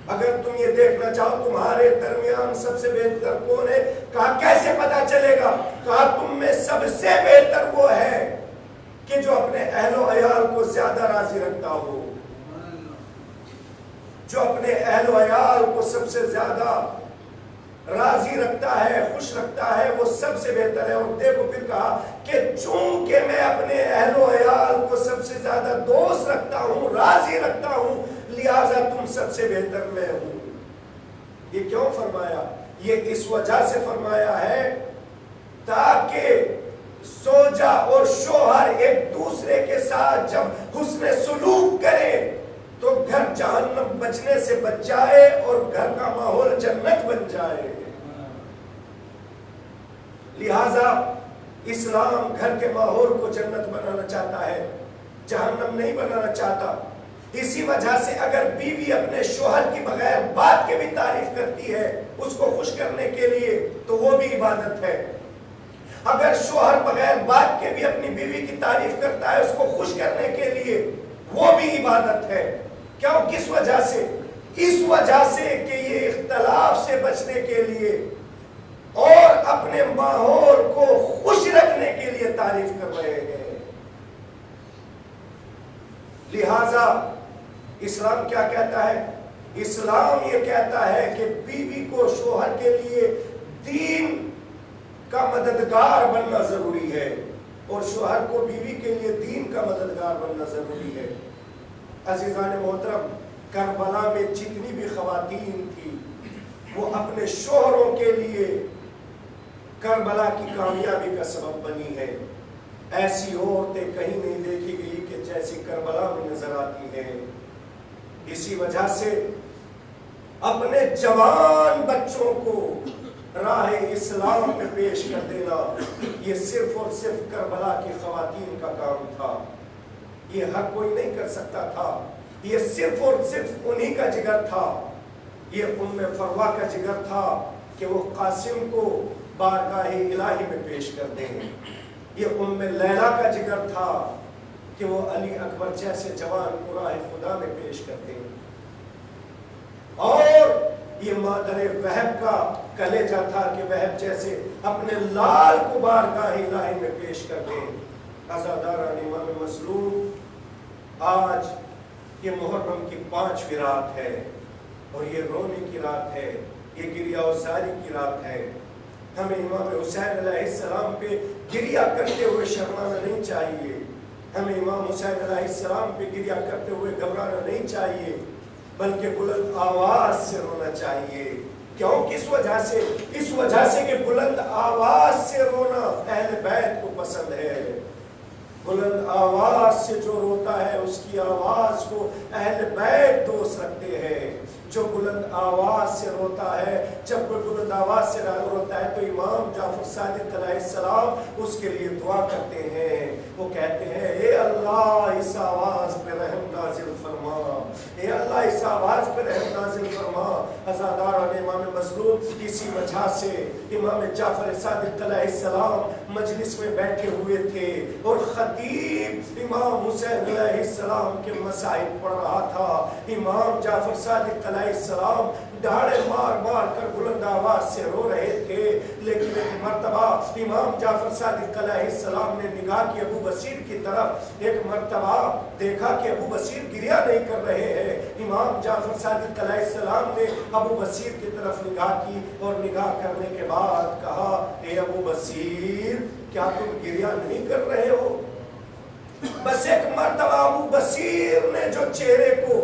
اگر تم یہ دیکھنا چاہو تمہارے درمیان سب سے بہتر کون ہے، کہا کیسے پتا چلے گا؟ کہا تم میں سب سے بہتر وہ ہے کہ جو اپنے اہل و عیال کو زیادہ راضی رکھتا ہو، جو اپنے اہل و عیال کو سب سے زیادہ راضی رکھتا ہے، خوش رکھتا ہے، وہ سب سے بہتر ہے۔ اور دیکھو پھر کہا کہ چونکہ میں اپنے اہل و عیال کو سب سے زیادہ دوست رکھتا ہوں، راضی رکھتا ہوں، لہذا تم سب سے بہتر میں ہوں۔ یہ کیوں فرمایا؟ یہ اس وجہ سے فرمایا ہے تاکہ زوجہ اور شوہر ایک دوسرے کے ساتھ جب حسن سلوک کرے تو گھر جہنم بچنے سے بچ جائے اور گھر کا ماحول جنت بن جائے۔ لہذا اسلام گھر کے ماحول کو جنت بنانا چاہتا ہے، جہنم نہیں بنانا چاہتا۔ اسی وجہ سے اگر بیوی اپنے شوہر کی بغیر بات کے بھی تعریف کرتی ہے اس کو خوش کرنے کے لیے تو وہ بھی عبادت ہے۔ اگر شوہر بغیر بات کے بھی اپنی بیوی کی تعریف کرتا ہے اس کو خوش کرنے کے لیے وہ بھی عبادت ہے۔ کیوں؟ کس وجہ سے؟ اس وجہ سے کہ یہ اختلاف سے بچنے کے لیے اور اپنے ماحول کو خوش رکھنے کے لیے تعریف کر رہے ہیں۔ لہذا اسلام کیا کہتا ہے؟ اسلام یہ کہتا ہے کہ بیوی کو شوہر کے لیے دین کا مددگار بننا ضروری ہے اور شوہر کو بیوی کے لیے دین کا مددگار بننا ضروری ہے۔ عزیزان محترم، کربلا میں جتنی بھی خواتین تھی وہ اپنے شوہروں کے لیے کربلا کی کامیابی کا سبب بنی ہے۔ ایسی عورتیں کہیں نہیں دیکھی گئی کہ جیسی کربلا میں نظر آتی ہیں۔ اسی وجہ سے اپنے جوان بچوں کو راہ اسلام میں پیش کر دینا یہ صرف اور صرف کربلا کی خواتین کا کام تھا۔ یہ ہر کوئی نہیں کر سکتا تھا، یہ صرف اور صرف انہی کا جگر تھا۔ یہ ام فروا کا جگر تھا کہ وہ قاسم کو بارگاہ الہی میں پیش کر دیں۔ یہ ام لیلا کا جگر تھا کہ وہ علی اکبر جیسے جوان کو راہ خدا میں پیش کر دیں۔ اور یہ مادر وہب کا کلیجہ تھا کہ وہب جیسے اپنے لال کو بارگاہ الہی میں پیش کر دیں۔ عزاداران امام مظلوم، آج یہ محرم کی 5ویں رات ہے اور یہ رونے کی رات ہے، یہ گریہ و زاری کی رات ہے۔ ہمیں امام حسین علیہ السلام پہ گریہ کرتے ہوئے شرمانا نہیں چاہیے، ہمیں امام حسین علیہ السلام پہ گریہ کرتے ہوئے گھبرانا نہیں چاہیے، بلکہ بلند آواز سے رونا چاہیے۔ کیوں؟ کس وجہ سے؟ اس وجہ سے کہ بلند آواز سے رونا اہل بیت کو پسند ہے۔ بلند آواز سے جو روتا ہے اس کی آواز کو اہل بیت دوست رکھتے ہیں۔ جو بلند آواز سے روتا ہے، جب کوئی بلند آواز سے روتا ہے تو امام جعفر صادق علیہ السلام اس کے لیے دعا کرتے ہیں۔ وہ کہتے ہیں اے اللہ اس آواز پہ رحم نازل فرما، اے اللہ اس آواز پہ رحم نازل فرما۔ عزاداران امام مظلوم، اسی وجہ سے امام جعفر صادق علیہ السلام مجلس میں بیٹھے ہوئے تھے اور خطیب امام حسین علیہ السلام کے مسائل پڑھ رہا تھا۔ امام جعفر صادق علیہ السلام دھاڑے مار مار کر بلند آواز سے رو رہے تھے، لیکن ایک مرتبہ امام جعفر صادق علیہ السلام نے نگاہ کی ابو بصیر کی طرف، ایک مرتبہ دیکھا کہ ابو بصیر گریہ نہیں کر رہے ہیں۔ امام جعفر صادق علیہ السلام نے ابو بصیر کی طرف نگاہ کی اور نگاہ کرنے کے بعد کہا اے ابو بصیر کیا تم گریہ نہیں کر رہے ہو؟ بس ایک مرتبہ ابو بصیر نے جو چہرے کو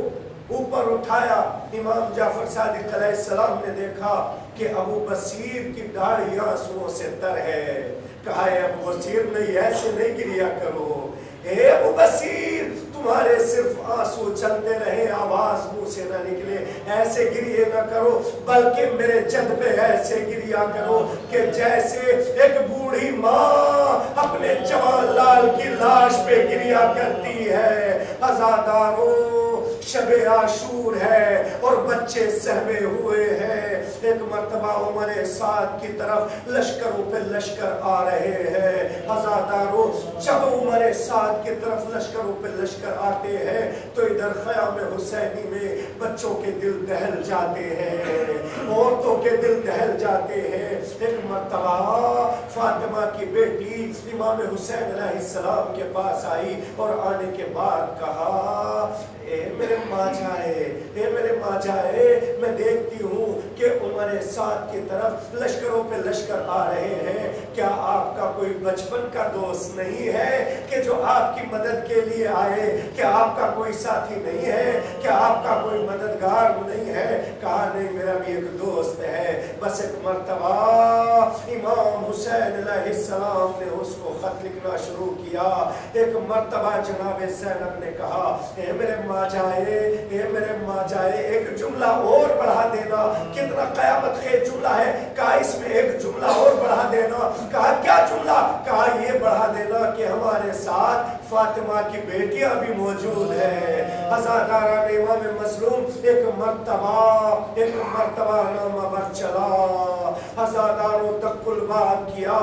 اوپر اٹھایا، امام جعفر صادق علیہ السلام نے دیکھا کہ ابو بصیر کی داڑھی آنسوؤں سے تر ہے۔ کہا اے ابو بصیر نہیں، ایسے نہیں گریہ کرو، اے ابو بصیر تمہارے صرف آنسو چلتے رہے، آواز منہ سے نہ نکلے، ایسے گریہ نہ کرو، بلکہ میرے جد پہ ایسے گریہ کرو کہ جیسے ایک بوڑھی ماں اپنے جوان لال کی لاش پہ گریہ کرتی ہے۔ عزاداروں، شب عاشور ہے اور بچے سہمے ہوئے ہیں. ایک مرتبہ عمر سعد کی طرف لشکروں پہ لشکر آ رہے ہیں. عزادارو جب عمر سعد کی طرف لشکروں پہ لشکر آتے ہیں تو ادھر خیام حسینی میں بچوں کے دل دہل جاتے ہیں, عورتوں کے دل دہل جاتے ہیں. ایک مرتبہ فاطمہ کی بیٹی امام حسین علیہ السلام کے پاس آئی اور آنے کے بعد کہا اے میرے ماں جائے, اے میرے ماں جائے, میں دیکھتی ہوں کہ عمر سعد کی طرف لشکروں پہ لشکر آ رہے ہیں, کیا آپ کا کوئی بچپن کا دوست نہیں ہے کہ جو آپ کی مدد کے لیے آئے؟ کیا آپ کا کوئی ساتھی نہیں ہے؟ کیا آپ کا کوئی مددگار نہیں ہے؟ کہا نہیں, میرا بھی ایک دوست ہے. بس ایک مرتبہ امام حسین علیہ السلام نے اس کو خط لکھنا شروع کیا. ایک مرتبہ جناب زینب نے کہا اے میرے ماں جائے, اے میرے ماں جائے, ایک جملہ اور بڑھا دینا. کتنا قیامت خیز جملہ ہے. کہا اس میں ایک جملہ اور بڑھا دینا. کہا کیا جملہ؟ کہا یہ بڑھا دینا کہ ہمارے ساتھ فاطمہ کی بیٹیاں بھی موجود ہیں. عزاداران امام مظلوم ایک مرتبہ نامہ بر چلا. عزاداروں تک کل بات کیا.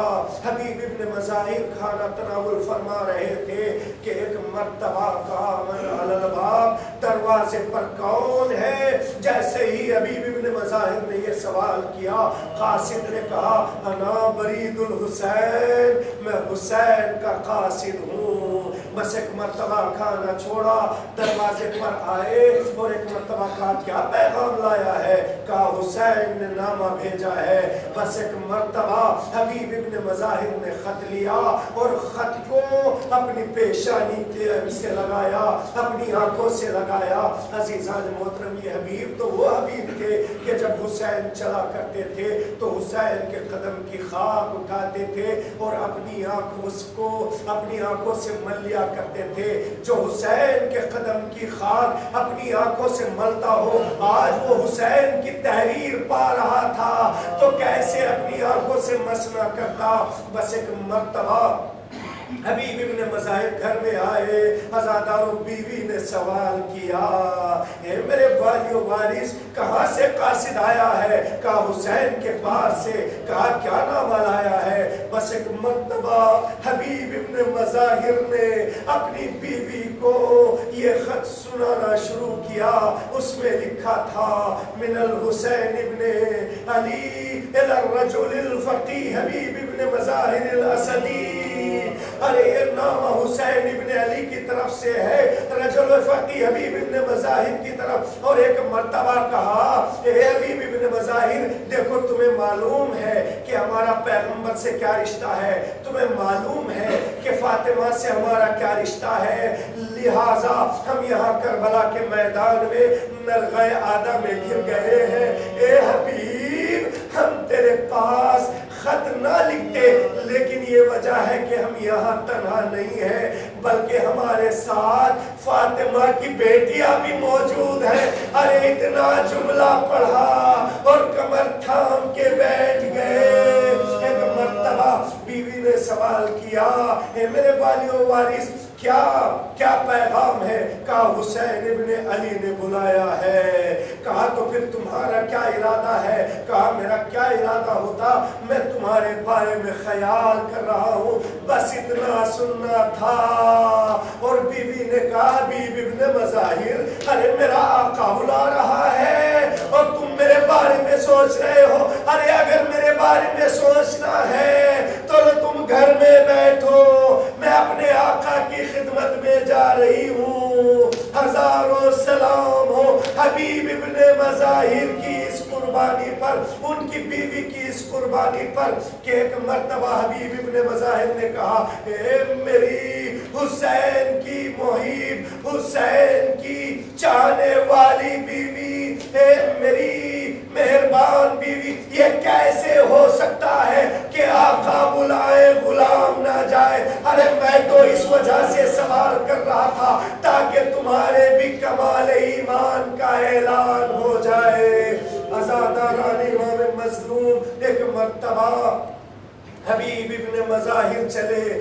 حبیب ابن مظاہر کھانا تناول فرما رہے تھے کہ ایک مرتبہ کہا من علی الباب, دروازے پر کون ہے؟ جیسے ہی حبیب ابن مظاہر نے یہ سوال کیا, قاصد نے کہا انا برید الحسین, میں حسین کا قاصد ہوں. بس ایک مرتبہ کھانا چھوڑا, دروازے پر آئے اور ایک مرتبہ کہا کیا پیغام لایا ہے؟ کہا حسین نے نامہ بھیجا ہے. بس ایک مرتبہ حبیب ابن مظاہر نے خط لیا اور خط کو اپنی پیشانی سے لگایا, اپنی آنکھوں سے لگایا. عزیزان محترم, یہ حبیب تو وہ حبیب تھے کہ جب حسین چلا کرتے تھے تو حسین کے قدم کی خاک اٹھاتے تھے اور اپنی آنکھوں سے مل لیا کرتے تھے. جو حسین کے قدم کی خاک اپنی آنکھوں سے ملتا ہو, آج وہ حسین کی تحریر پا رہا تھا تو کیسے اپنی آنکھوں سے مس نہ کرتا. بس ایک مرتبہ حبیب ابن مظاہر گھر میں آئے. عزاداروں بیوی نے سوال کیا اے میرے والی و وارث, کہاں سے قاصد آیا ہے؟ کہا حسین کے پاس سے. کہا کیا نامہ لایا ہے؟ بس ایک مرتبہ حبیب ابن مظاہر نے اپنی بیوی کو یہ خط سنانا شروع کیا. اس میں لکھا تھا من الحسین ابن علی الى الرجل الفقی حبیب ابن مظاہر الاسدی. ارے یہ نام حسین ابن علی کی طرف سے ہے, رجل فقی حبیب ابن مظاہر کی طرف. اور ایک مرتبہ کہا اے حبیب ابن مظاہر, دیکھو تمہیں معلوم ہے کہ ہمارا پیغمبر سے کیا رشتہ ہے, تمہیں معلوم ہے کہ فاطمہ سے ہمارا کیا رشتہ ہے, لہٰذا ہم یہاں کربلا کے میدان میں نرغہ آدھا میں گر گئے ہیں. اے حبیب, ہم تیرے پاس خط نہ لکھتے, لیکن یہ وجہ ہے کہ ہم یہاں تنہا نہیں ہیں بلکہ ہمارے ساتھ فاطمہ کی بیٹیاں بھی موجود ہیں. ارے اتنا جملہ پڑھا اور کمر تھام کے بیٹھ گئے. ایک مرتبہ بیوی نے سوال کیا اے میرے والی و وارث, کیا پیغام ہے؟ کہا حسین ابن علی نے بلایا ہے. کہا تو پھر تمہارا کیا ارادہ ہے؟ کہا میرا کیا ارادہ ہوتا, میں تمہارے بارے میں خیال کر رہا ہوں, بس اتنا سننا تھا. اور بیوی نے کہا حبیب ابن مظاہر, ارے میرا آقا بلا رہا ہے اور تم میرے بارے میں سوچ رہے ہو. ارے اگر میرے بارے میں سوچنا ہے تو تم گھر میں بیٹھو, میں اپنے آقا کی خدمت میں جا رہی ہوں. ہزاروں سلام ہو حبیب ابن مظاہر کی اس قربانی پر, ان کی بیوی کی اس قربانی پر کہ ایک مرتبہ حبیب ابن مظاہر نے کہا اے میری حسین کی محب, حسین کی چاہنے والی بیوی, اے میری مہربان بیوی, یہ کیسے ہو سکتا ہے کہ آقا بلائے غلام نہ جائے؟ ارے میں تو اس وجہ سے سوال کر رہا تھا تاکہ تمہارے بھی کمال ایمان کا اعلان ہو جائے. عزاداران امام مظلوم ایک مرتبہ حبیب ابن مظاہر چلے,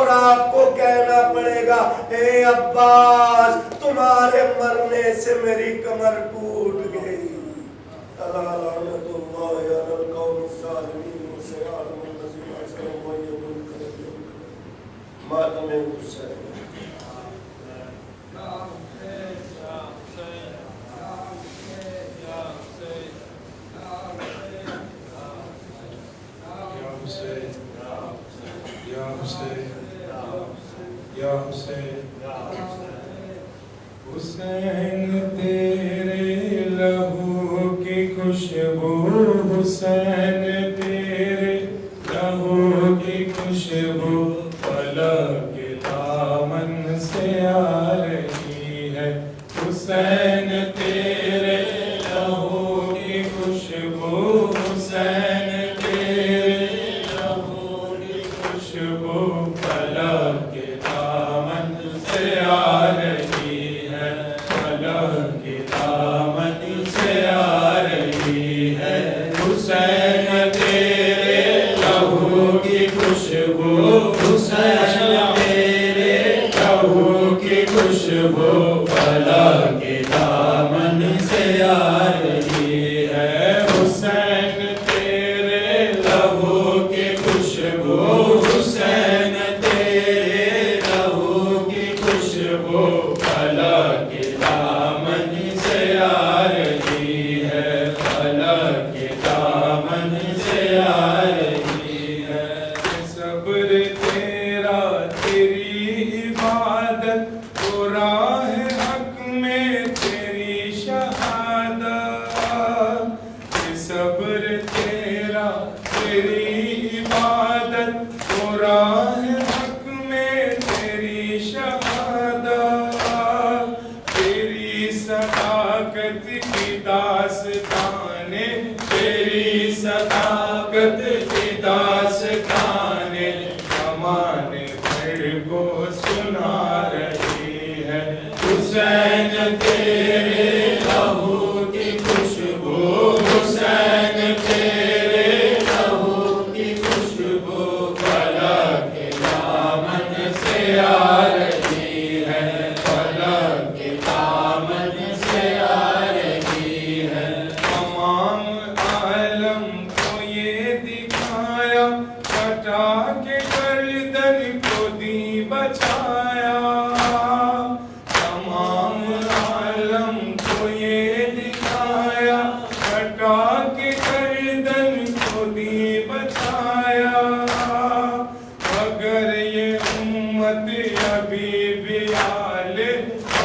اور آپ کو کہنا پڑے گا اے عباس تمہارے مرنے سے میری کمر ٹوٹ گئی. الا لعنت اللہ علی القوم الظالمین وسيعلم الذين ظلموا أي منقلب ماتم حسین. حسین تیرے لہو کی خوشبو حسین تیرے لہو کی خوشبو فلک کے دامن سے آ رہی ہے. حسین تیرے لہو کی خوشبو حسین تیرے لہو کی خوشبو فلک کے دامن سے آ رہی ہے. فلک کے دامن سے آ رہی ہے. حسین تیرے لہو کی خوشبو حسین تیرے لہو کی خوشبو فلک کے دامن سے آ رہی ہے. حسین تیرے لہو کی خوشبو حسین تیرے لہو کی خوشبو فلک کے دامن سے آ رہی ہے. فلک کے دامن سے آ رہی ہے. صبر تیرا تیری عبادت تو راہ حق میں تیری شہادت. صبر تیرا تیری عبادت تو راہ حق میں تیری شہادت. تیری صداقت کی داستانیں تیری صداقت کی داستانیں زمانے بھر کو سنا رہی ہے. حسین تیرے لہو کی خوشبو حسین تیرے لہو کی خوشبو فلک کے دامن سے آ رہی ہے. فلک کے دامن سے آ رہی ہے. تمام عالم کو یہ دکھایا کٹا کے گردن کو دی بچایا. تمام عالم کو یہ دکھایا کٹا کے گردن کو دی بچایا. اگر یہ امت ابھی بھی آلے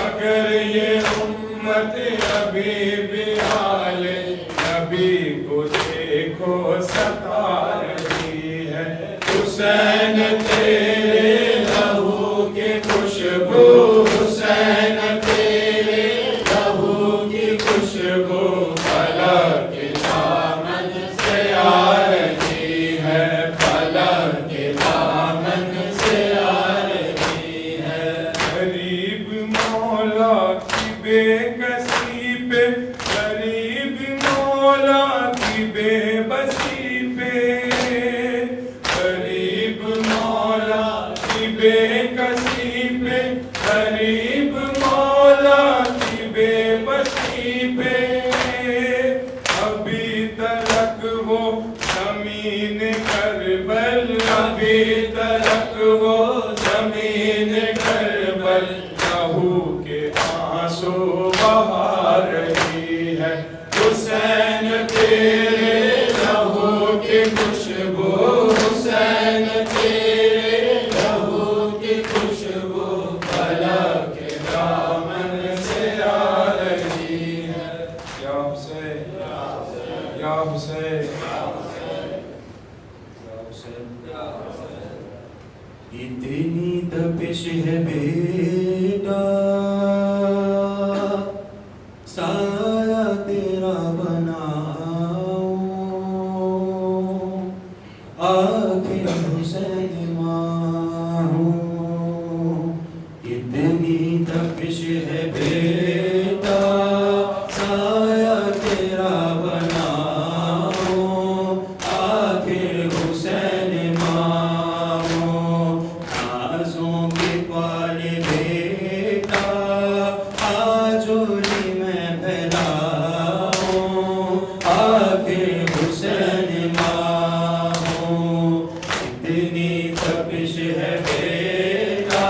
اگر یہ امت ابھی بھی آلے نبی کو دیکھو ستا رہی ہے. حسین تیرے لہو کی خوشبو حسین تیرے لہو کی خوشبو فلک کے دامن سے آ رہی ہے. فلک کے دامن سے آ رہی ہے. غریب مولا کی بے کسی پہ غریب مولا کی بے بسی پہ غریب مولا کی بے کسی پہ غریب مولا کی بے بسی پہ ابھی تلک وہ زمین کربل ابھی تلک وہ زمین کربل لہو کے آنسو بہا رہی ہے. حسین تیرے لہو کی خوشبو حسین تیرے لہو کی خوشبو فلک کے دامن سے آ رہی ہے. یا حسین یا حسین اتنی تپش ہے بیٹا سایہ تیرا بناؤں آخر حسین ماں ہوں. اتنی تپش ہے بیٹا سایہ تیرا بناؤں آخر حسین ماں ہوں. کتنی تپش ہے بیٹا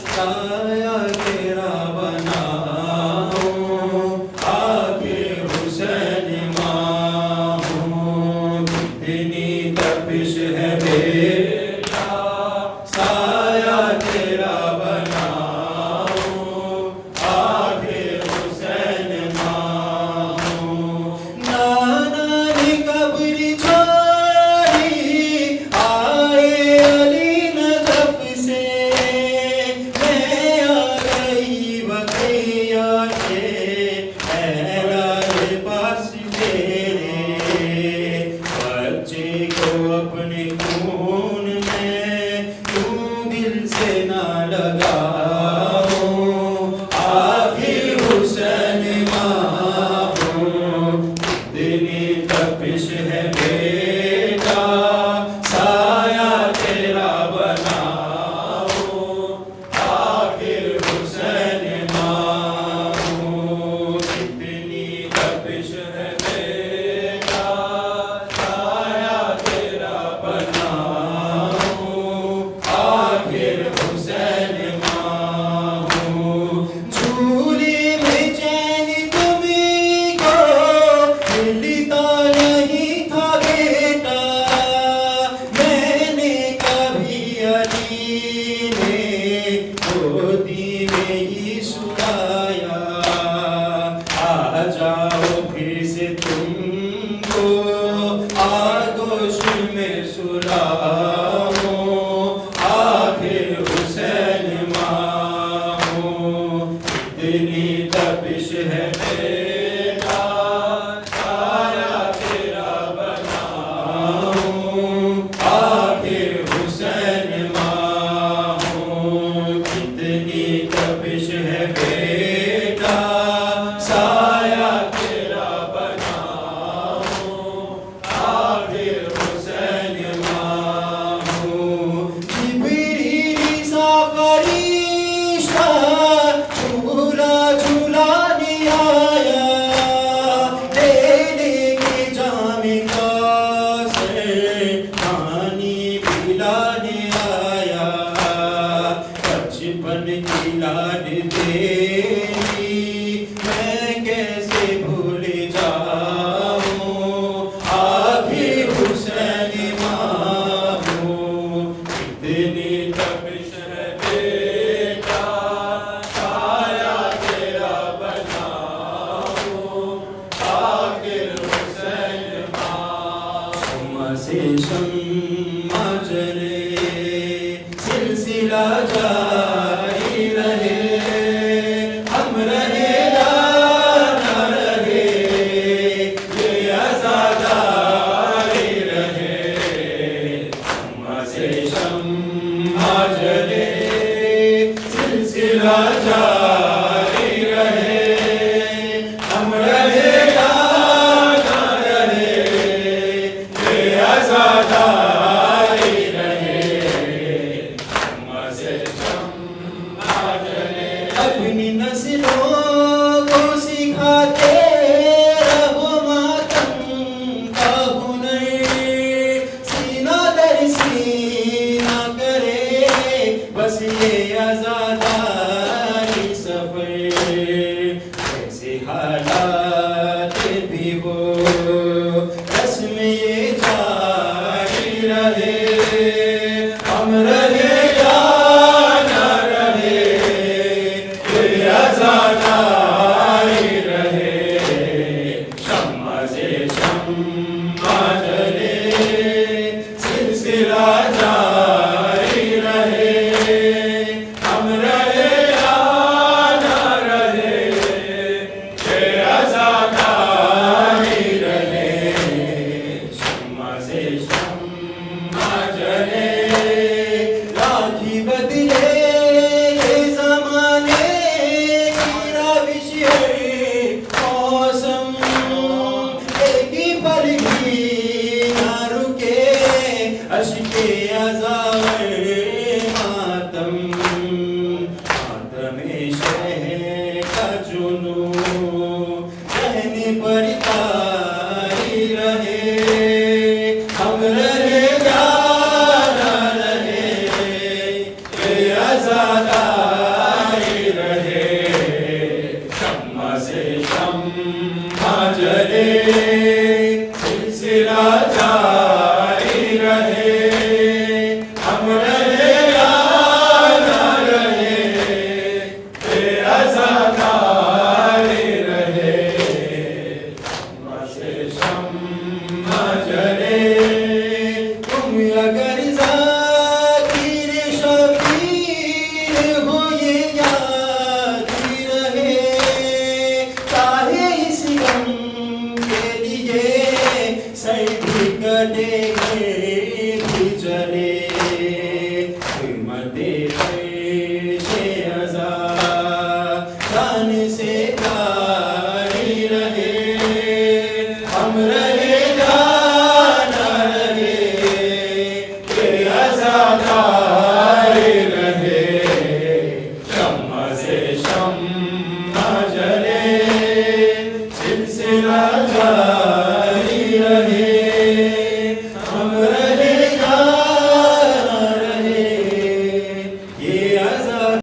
سایہ تیرا بناؤں آخر حسین ماں ہوں کتنی تپش ہے بیٹا سایہ تیرا بناؤں آخر حسین ماں ہوں نانا نے قبر چھوڑی آئے علی نجف سے میں آ گئی بقیہ کے اہلِ پاس تیرے بچے کو اپنے خون میں کیوں دل سے نہ لگاؤں آخر حسین ماں ہوں کتنی تپش ہے بیٹا سایہ تیرا بناؤں آخر حسین ماں ہوں کتنی تپش ہے بیٹا سایہ تیرا بناؤں آخر حسین ماں ہوں جھولے میں چین تمہیں کو ملتا نہیں تھا بیٹا میں نے کبھی علی نے گودی میں ہی سلایا آ جاؤ پھر سے تم کو آغوش میں سلاؤں آخر حسین ماں ہوں کتنی تپش ہے بیٹا سایہ تیرا بناؤں آخر حسین ماں ہوں کتنی تپش ہے بیٹا سایہ تیرا بناؤں آخر حسین ماں ہوں جبریل سا فرشتہ جھولا جھولانے آیا لے لے کے جام کوثر پانی پلانے آیا بچپن کی لاڈ تیری میں کیسے بھول جاؤں آخر حسین ماں ہوں کتنی تپش ہے بیٹا سایہ تیرا بناؤں آخر حسین ماں شمع سے شمع جلے سلسلہ جاری رہے ہم رہے یا نہ رہے یہ عزاداری رہے شمع سے شمع جلے سلسلہ جاری رہے ہم رہے یا نہ رہے یہ عزاداری رہے شمع سے شمع جلے اپنی نسلوں کو سکھاتے رہو ماتم کا ہنر سینہ در سینہ کرے بس یہ عزاداری سفر ایسے حالات بھی ہو رسم یہ جاری رہے ہم رہے یا نہ رہے یہ عزاداری رہے شمع سے شمع جلے سلسلہ جاری رہے ہم رہے یا نہ رہے یہ عزاداری رہے شمع سے شمع جلے راکھی بدلے یہ زمانے کی روش موسم ایک ہی پل بھی نہ رکے اشک عذاب ماتم ماتم شہر کا جنون رہنے پڑتا ہی رہے ہم رہے گا عزیزاں